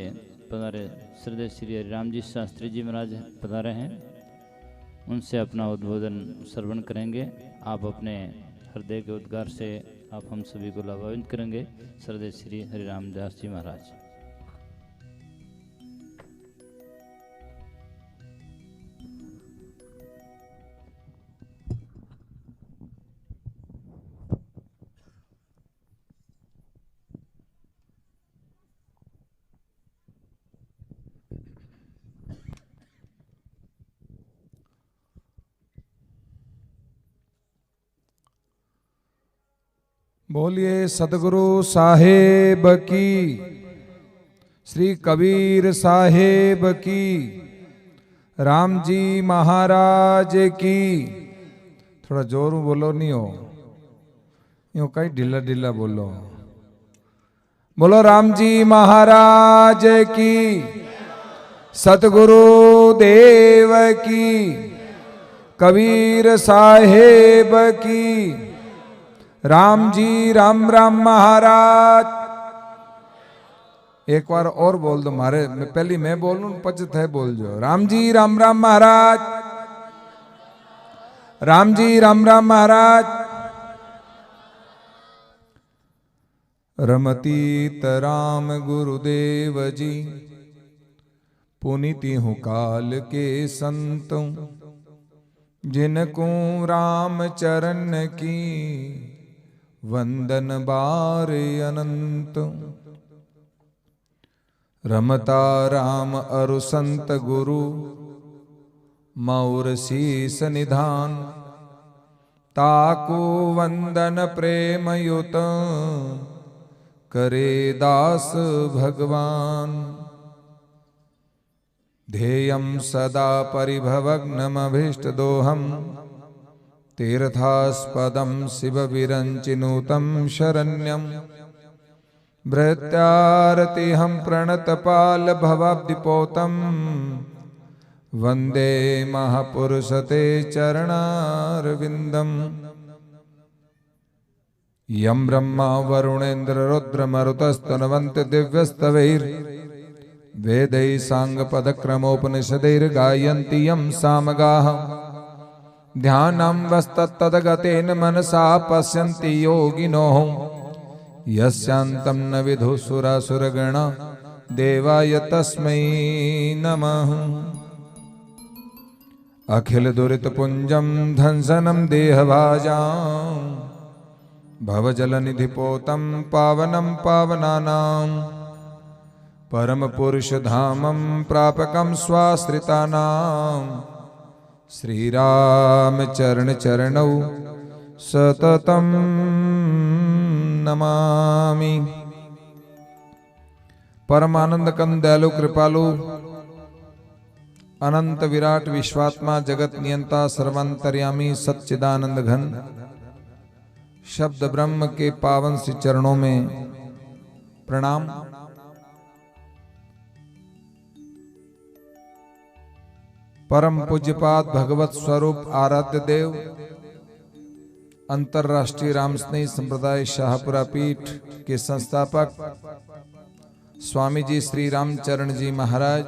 पधारे श्रद्धेय श्री हरिराम जी शास्त्री जी महाराज पधारे हैं, उनसे अपना उद्बोधन श्रवण करेंगे। आप अपने हृदय के उद्गार से आप हम सभी को लाभान्वित करेंगे। श्रद्धेय श्री हरिराम दास जी महाराज।
बोलिए सतगुरु साहेब की, श्री कबीर साहेब की, राम जी महाराज की। थोड़ा जोर में बोलो, नहीं हो यूं कहीं ढीला ढीला बोलो। बोलो राम जी महाराज की, सतगुरु देव की, कबीर साहेब की, राम जी राम राम महाराज। एक बार और बोल दो, मारे पहली मैं बोलूं पचत है बोल जो। राम जी राम राम महाराज, राम जी राम राम महाराज। रमतीत राम गुरुदेव जी, पुनीति हूँ काल के संत, जिनको राम चरण की वंदन बार अनंत। रमता राम अरु संत गुरु, मौर शीस निधान, ताको वंदन प्रेम युत, करे दास भगवान। ध्येयं सदा परिभवग्नमभीष्टदोहम्, तीर्थास्पदं शिवविरञ्चिनुतं शरण्यं। भृत्यारतिहं प्रणतपालभवाब्धिपोतं, वन्दे महापुरुष ते चरणारविन्दम्। यं ब्रह्मा वरुणेन्द्र रुद्रमरुतस्तनवन्ति दिव्यस्तवैर्वेदैः साङ्गपदक्रमोपनिषदैर्गायन्ति यं सामगाः। ध्यानं वस्तत्तद्गतेन मनसा पश्यन्ति योगिनोः, यस्यान्तं न विदुः सुरासुरगणा, देवाय तस्मै नमः। अखिल दुरितपुञ्जं ध्वंसनं देहभाजां, भवजलनिधिपोतं पावनं पावनानां। परमपुरुषधामं प्रापकं स्वाश्रितानां, श्रीरामचरणचरणौ सततं नमामि। परमानंद कंद दयालु कृपालु, अनंत विराट विश्वात्मा, जगत नियंता, सर्वांतर्यामी, सच्चिदानंद घन शब्द ब्रह्म के पावन श्री चरणों में प्रणाम। परम पूज्यपाद भगवत स्वरूप आराध्य देव, अंतरराष्ट्रीय रामस्नेही संप्रदाय शाहपुरा पीठ के संस्थापक स्वामी जी श्री रामचरण जी महाराज,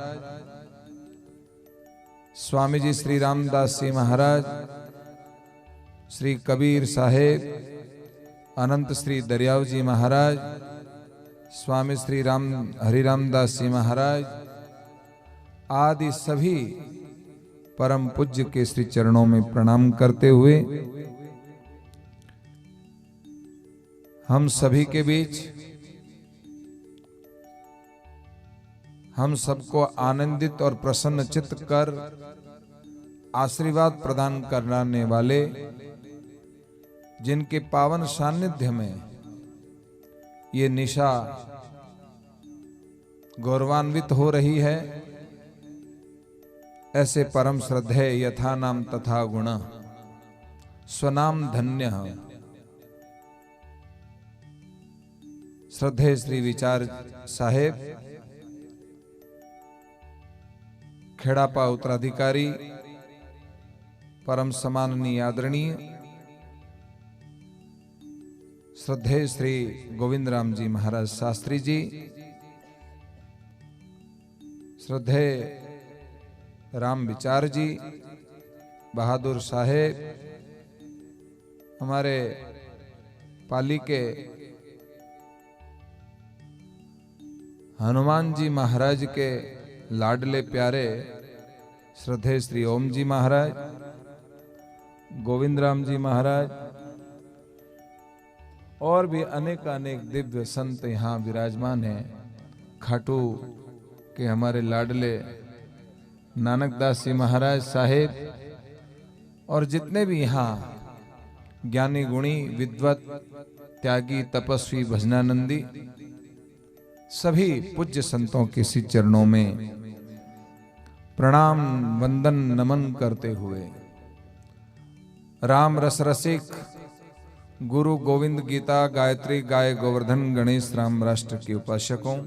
स्वामी जी श्री रामदास जी महाराज, श्री कबीर साहेब, अनंत श्री दरियाव जी महाराज, स्वामी श्री राम हरिरामदास जी महाराज आदि सभी परम पूज्य के श्री चरणों में प्रणाम करते हुए हम सभी के बीच हम सबको आनंदित और प्रसन्न चित्त कर आशीर्वाद प्रदान कराने वाले, जिनके पावन सानिध्य में ये निशा गौरवान्वित हो रही है, ऐसे परम श्रद्धेय यथा नाम तथा गुण स्वनाम धन्य श्रद्धेय श्री विचार साहेब, खेड़ापा उत्तराधिकारी, परम सम्माननीय आदरणीय श्रद्धेय श्री गोविंद राम जी महाराज शास्त्री जी, श्रद्धेय राम विचार जी, बहादुर साहेब, हमारे पाली के हनुमान जी महाराज के लाडले प्यारे श्रद्धेय श्री ओम जी महाराज, गोविंद राम जी महाराज और भी अनेक अनेक दिव्य संत यहाँ विराजमान हैं। खाटू के हमारे लाडले नानकदास जी महाराज साहेब और जितने भी यहाँ ज्ञानी गुणी विद्वत त्यागी तपस्वी भजनानंदी सभी पूज्य संतों के श्री चरणों में प्रणाम वंदन नमन करते हुए राम रस रसिक गुरु गोविंद गीता गायत्री गाय गोवर्धन गणेश राम राष्ट्र के उपासकों,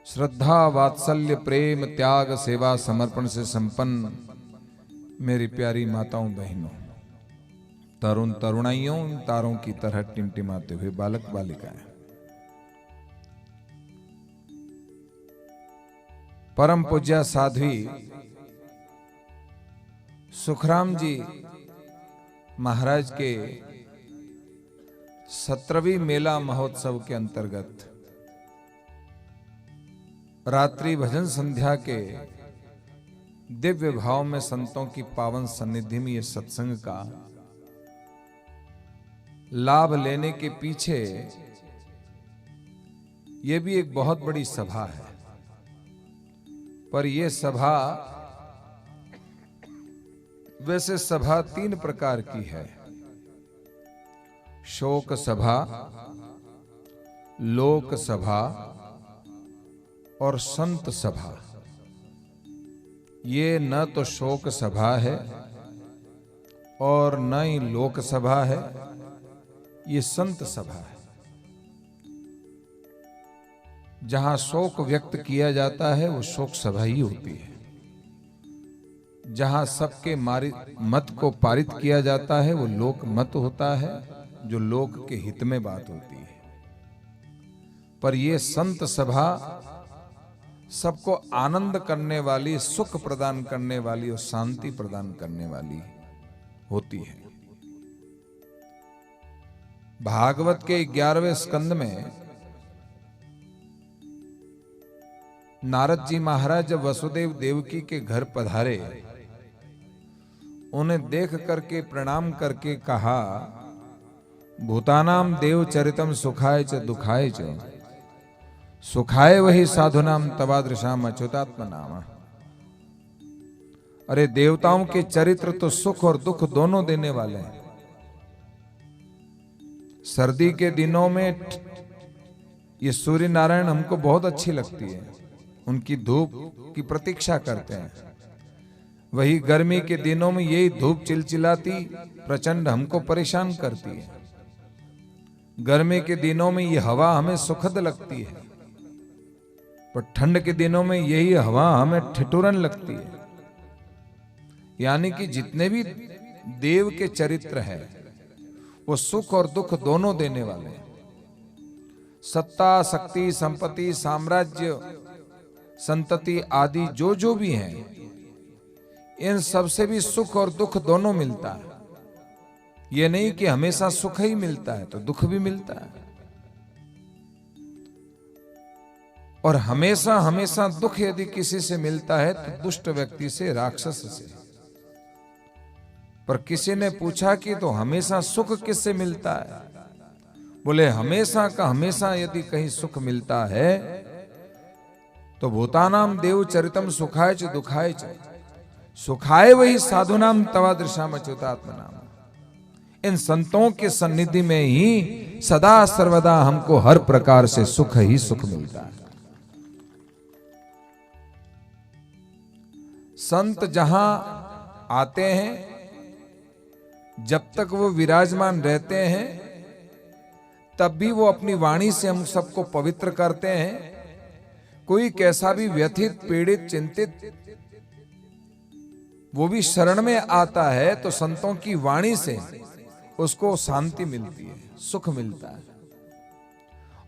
श्रद्धा वात्सल्य प्रेम त्याग सेवा समर्पण से संपन्न मेरी प्यारी माताओं बहनों, तरुण तरुणाइयों, तारों की तरह टिमटिमाते हुए बालक बालिकाएं, परम पूज्य साध्वी सुखराम जी महाराज के 17वीं मेला महोत्सव के अंतर्गत रात्रि भजन संध्या के दिव्य भाव में संतों की पावन सन्निधि में ये सत्संग का लाभ लेने के पीछे ये भी एक बहुत बड़ी सभा है। पर यह सभा वैसे सभा 3 प्रकार की है, शोक सभा, लोक सभा और संत सभा। ये न तो शोक सभा है और न ही लोक सभा है, ये संत सभा है। जहां शोक व्यक्त किया जाता है वो शोक सभा ही होती है। जहां सबके मत को पारित किया जाता है वो लोक मत होता है, जो लोक के हित में बात होती है। पर ये संत सभा सबको आनंद करने वाली, सुख प्रदान करने वाली और शांति प्रदान करने वाली होती है। भागवत के 11वें स्कंद में नारद जी महाराज जब वसुदेव देवकी के घर पधारे, उन्हें देख करके प्रणाम करके कहा, भूतानाम देव चरितम सुखाय च दुखाय च, सुखाय वही साधुनाम तवादृशाम अच्युतात्म नाम। अरे देवताओं के चरित्र तो सुख और दुख दोनों देने वाले हैं। सर्दी के दिनों में ये सूर्य नारायण हमको बहुत अच्छी लगती है, उनकी धूप की प्रतीक्षा करते हैं। वही गर्मी के दिनों में यही धूप चिलचिलाती प्रचंड हमको परेशान करती है। गर्मी के दिनों में ये हवा हमें सुखद लगती है, पर ठंड के दिनों में यही हवा हमें ठिठुरन लगती है। यानी कि जितने भी देव के चरित्र हैं वो सुख और दुख दोनों देने वाले हैं। सत्ता, शक्ति, संपत्ति, साम्राज्य, संतति आदि जो भी हैं, इन सबसे भी सुख और दुख दोनों मिलता है। ये नहीं कि हमेशा सुख ही मिलता है, तो दुख भी मिलता है। और हमेशा हमेशा दुख यदि किसी से मिलता है तो दुष्ट व्यक्ति से, राक्षस से। पर किसी ने पूछा कि तो हमेशा सुख किससे मिलता है? बोले हमेशा का हमेशा यदि कहीं सुख मिलता है तो भूतानाम देव चरितम सुखाय च दुखाय च, सुखाय वही साधुनाम तवादृशाम अच्युतात्म नाम। इन संतों के सन्निधि में ही सदा सर्वदा हमको हर प्रकार से सुख ही सुख मिलता है। संत जहां आते हैं, जब तक वो विराजमान रहते हैं, तब भी वो अपनी वाणी से हम सबको पवित्र करते हैं। कोई कैसा भी व्यथित, पीड़ित, चिंतित वो भी शरण में आता है तो संतों की वाणी से उसको शांति मिलती है, सुख मिलता है।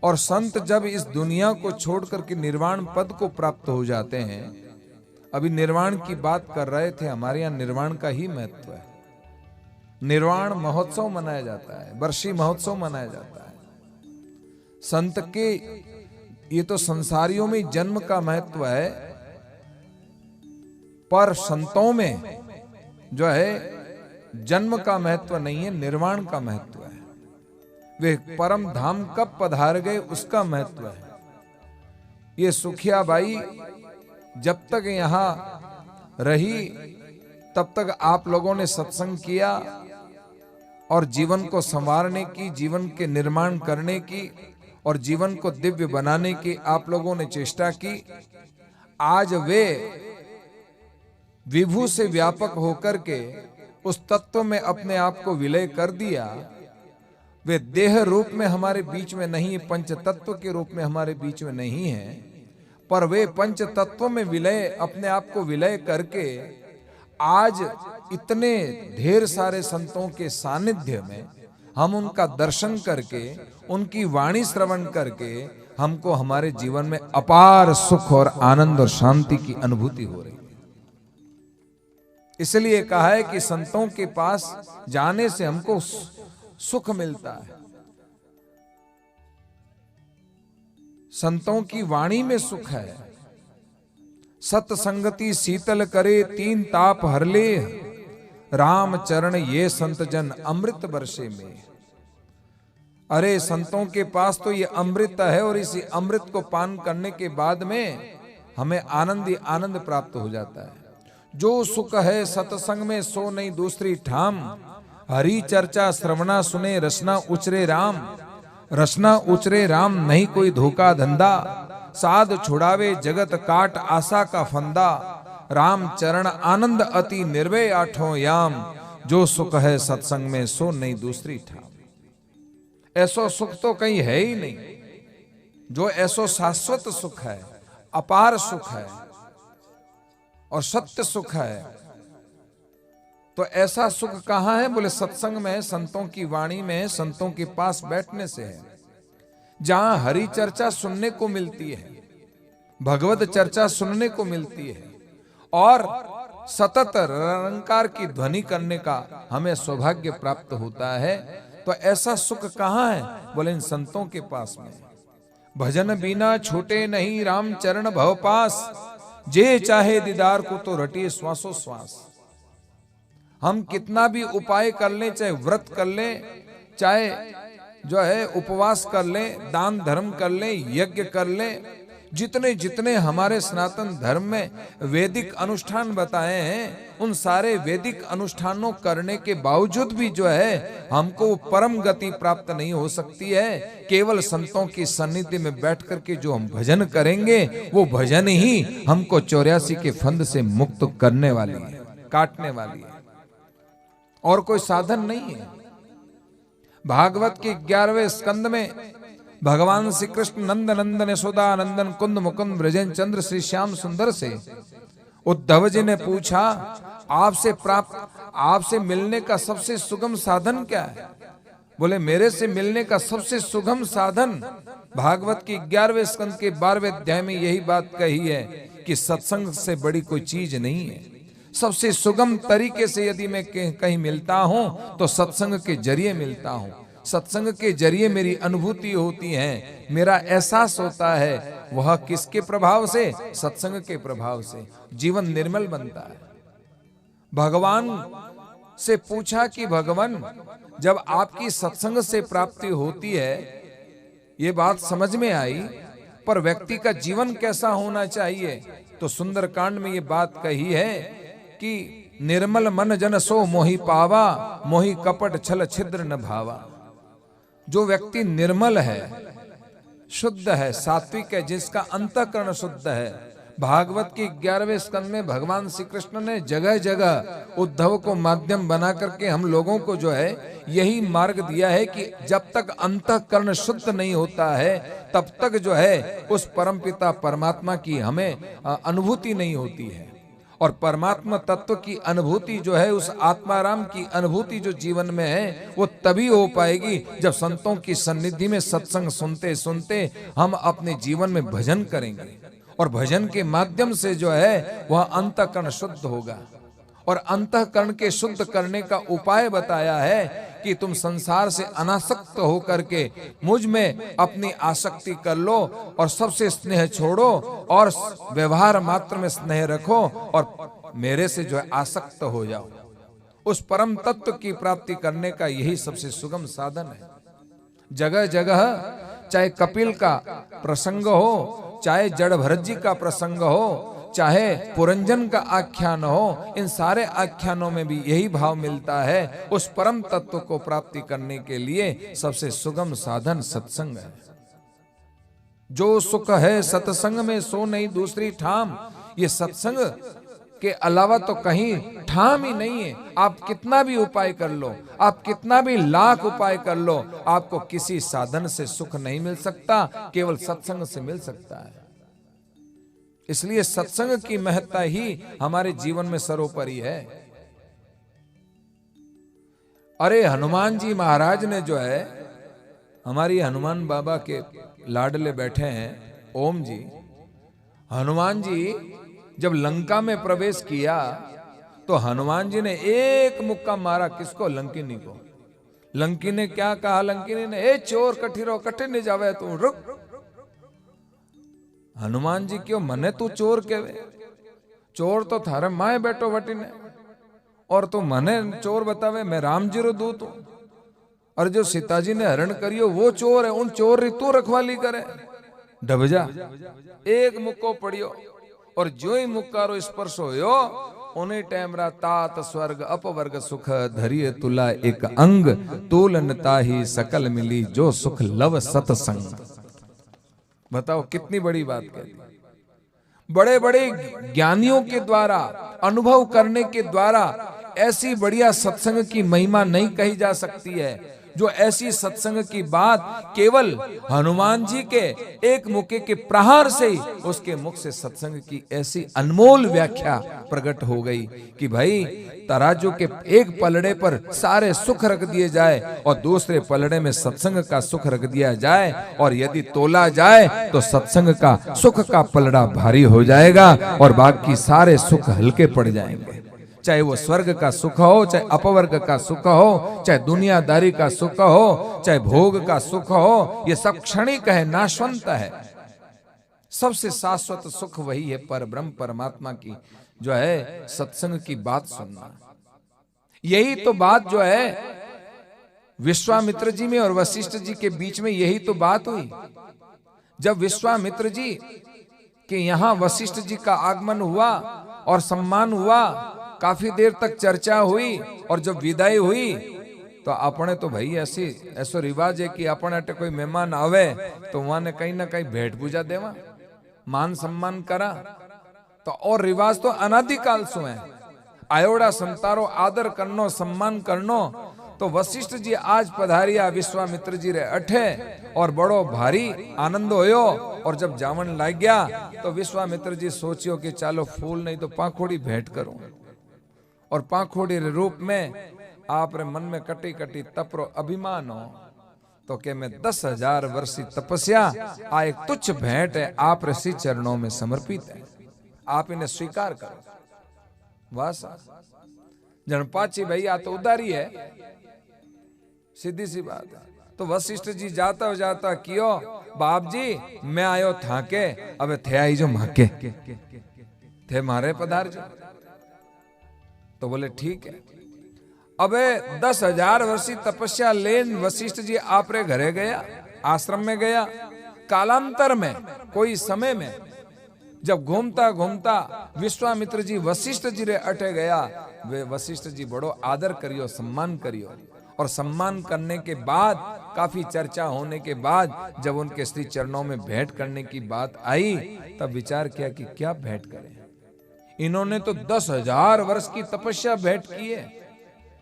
और संत जब इस दुनिया को छोड़कर के निर्वाण पद को प्राप्त हो जाते हैं, अभी निर्वाण की बात कर रहे थे, हमारे यहां निर्वाण का ही महत्व है। निर्वाण महोत्सव मनाया जाता है, वर्षी महोत्सव मनाया जाता है। संत के ये तो संसारियों में जन्म का महत्व है, पर संतों में जो है जन्म का महत्व नहीं है, निर्वाण का महत्व है। वे परम धाम कब पधार गए उसका महत्व है। ये सुखिया बाई जब तक यहां रही तब तक आप लोगों ने सत्संग किया और जीवन को संवारने की, जीवन के निर्माण करने की और जीवन को दिव्य बनाने की आप लोगों ने चेष्टा की। आज वे विभू से व्यापक होकर के उस तत्व में अपने आप को विलय कर दिया। वे देह रूप में हमारे बीच में नहीं, पंच तत्व के रूप में हमारे बीच में नहीं है, पर वे पंच तत्व में विलय, अपने आप को विलय करके आज इतने ढेर सारे संतों के सानिध्य में हम उनका दर्शन करके, उनकी वाणी श्रवण करके हमको हमारे जीवन में अपार सुख और आनंद और शांति की अनुभूति हो रही है। इसलिए कहा है कि संतों के पास जाने से हमको सुख मिलता है। संतों की वाणी में सुख है। सत्संगति शीतल करे तीन ताप हर ले, राम चरण ये संत जन अमृत बरसे में। अरे संतों के पास तो ये अमृत है और इसी अमृत को पान करने के बाद में हमें आनंद ही आनंद प्राप्त हो जाता है। जो सुख है सत्संग में सो नहीं दूसरी ठाम, हरि चर्चा श्रवणा सुने रसना उचरे राम। रसना उचरे राम नहीं कोई धोखा धंधा, साध छुड़ावे जगत काट आशा का फंदा। राम चरण आनंद अति निर्भय आठों याम, जो सुख है सत्संग में सो नहीं दूसरी ठाम। ऐसो सुख तो कहीं है ही नहीं, जो ऐसो शाश्वत सुख है, अपार सुख है और सत्य सुख है। तो ऐसा सुख कहां है? बोले सत्संग में, संतों की वाणी में, संतों के पास बैठने से है, जहां हरि चर्चा सुनने को मिलती है, भगवत चर्चा सुनने को मिलती है और सतत निरंकार की ध्वनि करने का हमें सौभाग्य प्राप्त होता है। तो ऐसा सुख कहां है? बोले इन संतों के पास में। भजन बिना छूटे नहीं राम चरण भव पास, जे चाहे दीदार को तो रटिए श्वासो श्वास। हम कितना भी उपाय कर लें, चाहे व्रत कर लें, चाहे जो है उपवास कर लें, दान धर्म कर लें, यज्ञ कर लें, जितने जितने हमारे सनातन धर्म में वैदिक अनुष्ठान बताए हैं, उन सारे वैदिक अनुष्ठानों करने के बावजूद भी जो है हमको परम गति प्राप्त नहीं हो सकती है। केवल संतों की सन्निधि में बैठ करके जो हम भजन करेंगे, वो भजन ही हमको 84 के फंद से मुक्त करने वाली है, काटने वाली है, और कोई साधन नहीं है। भागवत के 11वें स्कंद में भगवान श्री कृष्ण नंद नंदन यशोदा नंदन कुंद मुकुंद ब्रजेन चंद्र श्री श्याम सुंदर से उद्धव जी ने पूछा, आपसे मिलने का सबसे सुगम साधन क्या है? बोले मेरे से मिलने का सबसे सुगम साधन, भागवत की 11वें स्कंद के 12वें अध्याय में यही बात कही है कि सत्संग से बड़ी कोई चीज नहीं है। सबसे सुगम तरीके से यदि मैं कहीं मिलता हूं तो सत्संग के जरिए मिलता हूं। सत्संग के जरिए मेरी अनुभूति होती है, मेरा एहसास होता है। वह किसके प्रभाव से? सत्संग के प्रभाव से जीवन निर्मल बनता है। भगवान से पूछा कि भगवान, जब आपकी सत्संग से प्राप्ति होती है, ये बात समझ में आई, पर व्यक्ति का जीवन कैसा होना चाहिए? तो सुंदरकांड में ये बात कही है कि निर्मल मन जन सो मोहि पावा, मोहि कपट छल छिद्र न भावा। जो व्यक्ति निर्मल है, शुद्ध है, सात्विक है, जिसका अंतःकरण शुद्ध है। भागवत की 11वें स्कंद में भगवान श्री कृष्ण ने जगह जगह उद्धव को माध्यम बना करके हम लोगों को जो है यही मार्ग दिया है कि जब तक अंतःकरण शुद्ध नहीं होता है, तब तक जो है उस परमपिता परमात्मा की हमें अनुभूति नहीं होती है। और परमात्मा तत्व की अनुभूति जो है, उस आत्माराम की अनुभूति जो जीवन में है, वो तभी हो पाएगी जब संतों की सन्निधि में सत्संग सुनते सुनते हम अपने जीवन में भजन करेंगे, और भजन के माध्यम से जो है वह अंतःकरण शुद्ध होगा। और अंतःकरण के शुद्ध करने का उपाय बताया है कि तुम संसार से अनासक्त होकर के मुझ में अपनी आसक्ति कर लो और सबसे स्नेह छोड़ो और व्यवहार मात्र में स्नेह रखो और मेरे से जो है आसक्त हो जाओ। उस परम तत्व की प्राप्ति करने का यही सबसे सुगम साधन है। जगह जगह चाहे कपिल का प्रसंग हो, चाहे जड़ भरत जी का प्रसंग हो, चाहे पुरंजन का आख्यान हो, इन सारे आख्यानों में भी यही भाव मिलता है। उस परम तत्व को प्राप्ति करने के लिए सबसे सुगम साधन सत्संग है। जो सुख है सत्संग में सो नहीं दूसरी ठाम। ये सत्संग के अलावा तो कहीं ठाम ही नहीं है। आप कितना भी उपाय कर लो, आप कितना भी लाख उपाय कर लो, आपको किसी साधन से सुख नहीं मिल सकता, केवल सत्संग से मिल सकता है। इसलिए सत्संग की महत्ता ही हमारे जीवन में सर्वोपरि है। अरे हनुमान जी महाराज ने जो है, हमारी हनुमान बाबा के लाडले बैठे हैं ओम जी, हनुमान जी जब लंका में प्रवेश किया तो हनुमान जी ने एक मुक्का मारा, किसको? लंकिनी को। लंकी ने क्या कहा? लंकिनी ने, ए चोर कठिरो कठिन जावे तू रुक। हनुमान जी क्यों मने तू चोर केवे? चोर तो थारे माए बैठो वटी ने, और तू मने चोर बतावे? मैं राम जी रो दूत हूं। और जो सीता जी ने हरण करियो वो चोर है, उन चोर री तू रखवाली करे। डबजा एक मुक्को पड़ियो, और जो ही मुक्का रो स्पर्श होयो उन्हीं टाइम रा तात स्वर्ग अपवर्ग सुख धरिए तुला एक अंग, तूलन ताही सकल मिली जो सुख लव सतसंग। बताओ कितनी बड़ी बात कह दी। बड़े बड़े ज्ञानियों के द्वारा अनुभव करने के द्वारा ऐसी बढ़िया सत्संग की महिमा नहीं कही जा सकती है, जो ऐसी सत्संग की बात केवल हनुमान जी के एक मुक्के के प्रहार से ही उसके मुख से सत्संग की ऐसी अनमोल व्याख्या प्रकट हो गई कि भाई तराजू के एक पलड़े पर सारे सुख रख दिए जाए और दूसरे पलड़े में सत्संग का सुख रख दिया जाए, और यदि तोला जाए तो सत्संग का सुख का पलड़ा भारी हो जाएगा और बाकी सारे सुख हल्के पड़ जाएंगे। चाहे वो स्वर्ग का सुख हो, चाहे अपवर्ग का सुख हो, चाहे दुनियादारी का सुख हो, चाहे भोग का सुख हो, ये सब क्षणिक है, नाशवंत है। सबसे शाश्वत सुख वही है पर ब्रह्म परमात्मा की जो है सत्संग की बात सुनना। यही तो बात जो है विश्वामित्र जी में और वशिष्ठ जी के बीच में, यही तो बात हुई। जब विश्वामित्र जी के यहाँ वशिष्ठ जी का आगमन हुआ और सम्मान हुआ, काफी देर तक चर्चा हुई, और जब विदाई हुई तो अपने तो भाई ऐसो रिवाज है कि अपने अटे कोई मेहमान आवे तो वहां ने कहीं ना कहीं भेंट पूजा देवा, मान सम्मान करा। तो और रिवाज तो अनादिकाल सु है, आयोड़ा संतारो आदर करनो सम्मान करनो। तो वशिष्ठ जी आज पधारिया विश्वामित्र जी रे अठे, और बड़ो भारी आनंद होयो। और जब जावन लाग गया तो विश्वामित्र जी सोचियो कि चालो फूल नहीं तो पाखोड़ी भेंट करूं, और पाखोड़ी रे रूप में आप रे मन में कटी कटी तपरो अभिमान हो तो के मैं 10,000 वर्षी तपस्या आ एक तुच्छ भेंट है आप रे श्री चरणों में समर्पित है, आप इन्हें स्वीकार करो। बस जनपाची भैया तो उदारी है, सीधी सी बात है। तो वशिष्ठ जी जाता जाता कियो, बाप जी मैं आयो थाके, अब थे आई जो माके थे मारे पधार जो। तो बोले ठीक है। अबे 10,000 वर्षी तपस्या लेन वशिष्ठ जी आप रे घरे गया, आश्रम में गया। कालांतर में कोई समय में जब घूमता घूमता विश्वामित्र जी वशिष्ठ जी रे अटे गया, वे वशिष्ठ जी बड़ो आदर करियो, सम्मान करियो। और सम्मान करने के बाद काफी चर्चा होने के बाद जब उनके श्री चरणों में भेंट करने की बात आई, तब विचार किया कि क्या भेंट करें। इन्होंने तो 10,000 वर्ष की तपस्या भेंट की है,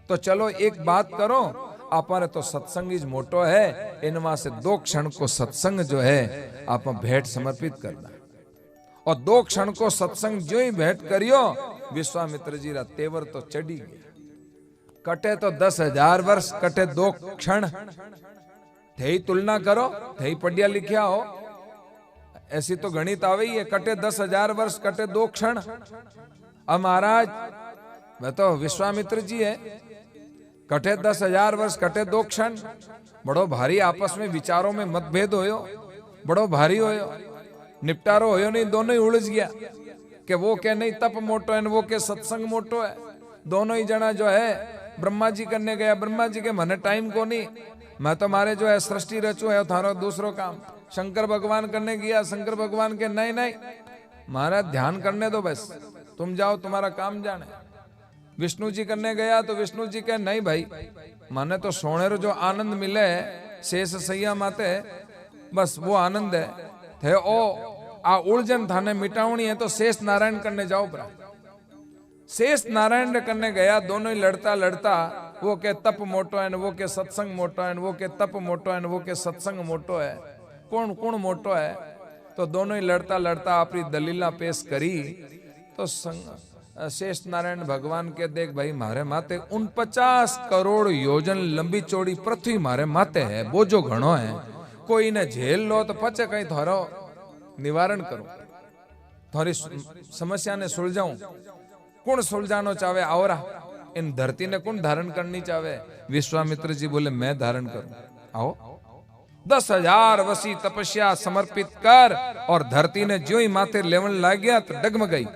तो चलो एक बात करो, आपने तो सत्संग मोटो है, इनमें से 2 क्षण को सत्संग जो है आप भेंट समर्पित करना। और 2 क्षण को सत्संग जो ही भेंट करियो, विश्वामित्र जी रा तेवर तो चढ़ी गया। कटे तो 10,000 वर्ष, कटे 2 क्षण, थे ही तुलना करो, थे ही पढ़िया लिखिया हो, ऐसी तो गणित आवे ही है। कटे 10,000 वर्ष, कटे 2 क्षण। अब महाराज मैं तो विश्वामित्र जी है, कटे 10,000 वर्ष, कटे 2 क्षण, बड़ो भारी आपस में विचारों में मतभेद होयो, बड़ो भारी होयो, निपटारो होयो नहीं, दोनों ही उलझ गया कि वो के नहीं तप मोटो है, वो के सत्संग मोटो है। दोनों ही जना जो है ब्रह्मा जी करने गया, ब्रह्मा जी के मने टाइम को नहीं, मैं तो मारे जो है सृष्टि रचो है थारो दूसरो काम। शंकर भगवान करने गया, शंकर भगवान के नहीं नहीं महाराज ध्यान करने दो, बस तुम जाओ तुम्हारा काम जाने। विष्णु जी करने गया तो विष्णु जी के नहीं भाई, माने तो सोने रो जो आनंद मिले शेष सैया माते, बस वो आनंद है थे। ओ आ उलझन थाने मिटावनी है तो शेष नारायण करने जाओ। बरा शेष नारायण करने गया, दोनों ही लड़ता लड़ता, वो के तप मोटो है, वो के सत्संग मोटो है, वो के तप मोटो है, वो के सत्संग मोटो है, कौन कौन मोटो है। तो दोनों ही लड़ता लड़ता अपनी दलीला पेश करी। तो शेष नारायण भगवान के देख भाई मारे माते 49 करोड़ योजन लंबी चौड़ी पृथ्वी मारे माते है, वो जो घणो है, कोई ने झेल लो तो पचे कहीं थारो निवारण करो, थारी समस्या ने सुलझाऊं। कौन सुलझानो चाहे आवरा, इन धरती ने कौन धारण करनी चाहे। विश्वामित्र जी बोले मैं धारण करूं, आओ। 10,000 वसी तपस्या समर्पित कर, और धरती ने ज्यों ही माथे लेवन लाग गया तो डगमगाई।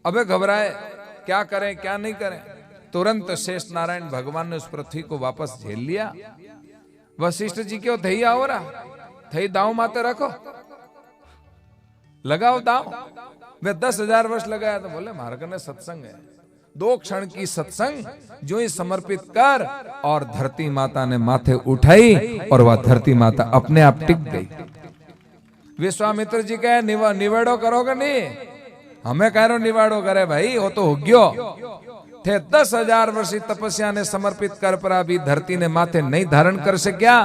अबे घबराए, क्या करें क्या नहीं करें। तुरंत शेष नारायण भगवान ने उस पृथ्वी को वापस झेल लिया। वशिष्ठ जी क्यों थई आओ रहा, थई दाव माते रखो, लगाओ दाव। वे 10,000 वर्ष लगाया तो बोले मार्ग ने सत्संग है, 2 क्षण की सत्संग जो ही समर्पित कर, और धरती माता ने माथे उठाई और वह धरती माता अपने आप टिक गई। विश्वामित्र जी कहे निवाड़ो करोगे नहीं, हमें कह रहे निवाड़ो करे भाई, वो तो हो गयो थे। 10,000 वर्ष तपस्या ने समर्पित कर पर अभी धरती ने माथे नहीं धारण कर सकिया,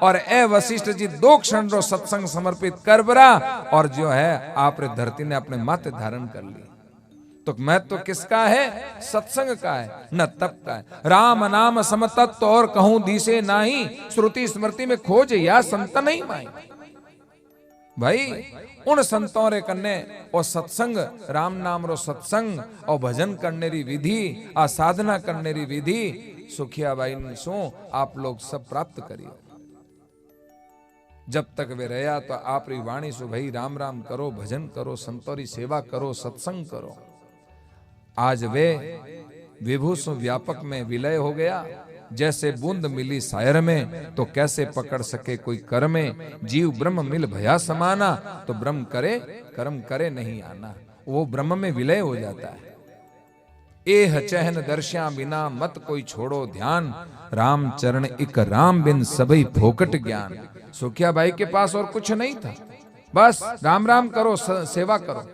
और ए वशिष्ठ जी 2 क्षण रो सत्संग समर्पित कर परा, और जो है आप धरती ने अपने माथे धारण कर ली। तो महत्व तो किसका है? सत्संग का है, न तप का है। राम नाम समतत्व और कहूं दिसे नाही, श्रुति स्मृति में खोज या संत नहीं माई। भाई उन संतों रे कन्ने और सत्संग, राम नाम रो सत्संग और भजन करने री विधि, आ साधना करने री विधि सुखिया बाई ने सो आप लोग सब प्राप्त करियो। जब तक वे रहा तो आप री वाणी सो भाई राम राम करो, भजन करो, संतों री सेवा करो, सत्संग करो। आज वे विभू सो व्यापक में विलय हो गया। जैसे बूंद मिली सायर में, तो कैसे पकड़ सके कोई कर में। जीव ब्रह्म मिल भया समाना, तो ब्रह्म करे कर्म करे नहीं आना। वो ब्रह्म में विलय हो जाता है। एह चहन दर्श्या बिना मत कोई छोड़ो ध्यान, राम चरण इक राम बिन सबई फोकट ज्ञान। सुखिया बाई के पास और कुछ नहीं था, बस राम राम करो, सेवा करो।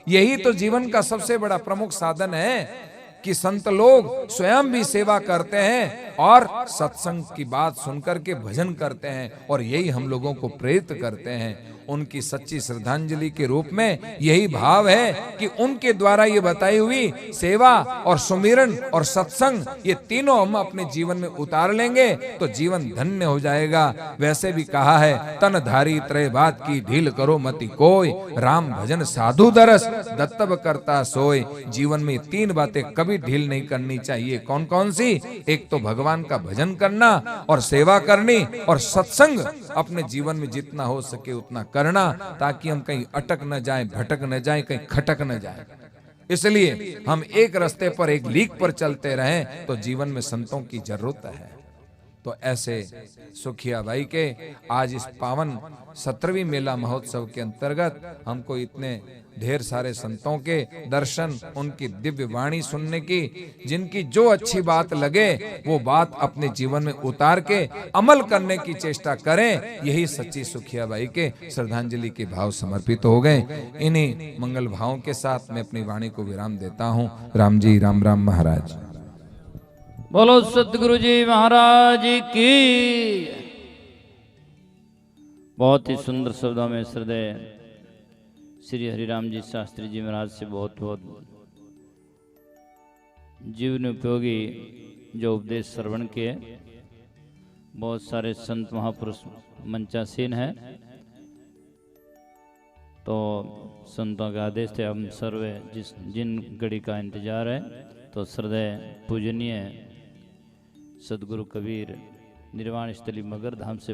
यही तो जीवन का सबसे बड़ा प्रमुख साधन है कि संत लोग स्वयं भी सेवा करते हैं और सत्संग की बात सुनकर के भजन करते हैं, और यही हम लोगों को प्रेरित करते हैं। उनकी सच्ची श्रद्धांजलि के रूप में यही भाव है कि उनके द्वारा ये बताई हुई सेवा और सुमिरन और सत्संग, ये तीनों हम अपने जीवन में उतार लेंगे तो जीवन धन्य हो जाएगा। वैसे भी कहा है, तन धारी त्रय बात की ढील करो मति कोय, राम भजन साधु दरस दत्तव करता सोय। जीवन में 3 बातें कभी ढील नहीं करनी चाहिए। कौन कौन सी? एक तो भगवान का भजन करना और सेवा करनी, और सत्संग अपने जीवन में जितना हो सके उतना करना, ताकि हम कहीं अटक न जाएं, भटक न जाएं, कहीं खटक न जाएं। इसलिए हम एक रास्ते पर, एक लीक पर चलते रहें तो जीवन में संतों की जरूरत है। तो ऐसे सुखिया बाई के आज इस पावन 17वीं मेला महोत्सव के अंतर्गत हमको इतने ढेर सारे संतों के दर्शन, उनकी दिव्य वाणी सुनने की, जिनकी जो अच्छी बात लगे वो बात अपने जीवन में उतार के अमल करने की चेष्टा करें। यही सच्ची सुखिया बाई के श्रद्धांजलि के भाव समर्पित हो गए। इन्हीं मंगल भावों के साथ मैं अपनी वाणी को विराम देता हूँ। राम जी राम राम महाराज।
बोलो सतगुरु जी महाराज की। बहुत ही सुंदर शब्दों में श्रद्धेय श्री हरिराम जी शास्त्री जी महाराज से बहुत बहुत जीवन उपयोगी जो उपदेश श्रवण किए। बहुत सारे संत महापुरुष मंचासीन हैं, तो संतों का आदेश थे हम सर्वे जिन घड़ी का इंतजार है, तो श्रद्धेय पूजनीय सदगुरु कबीर निर्वाण स्थली मगर धाम से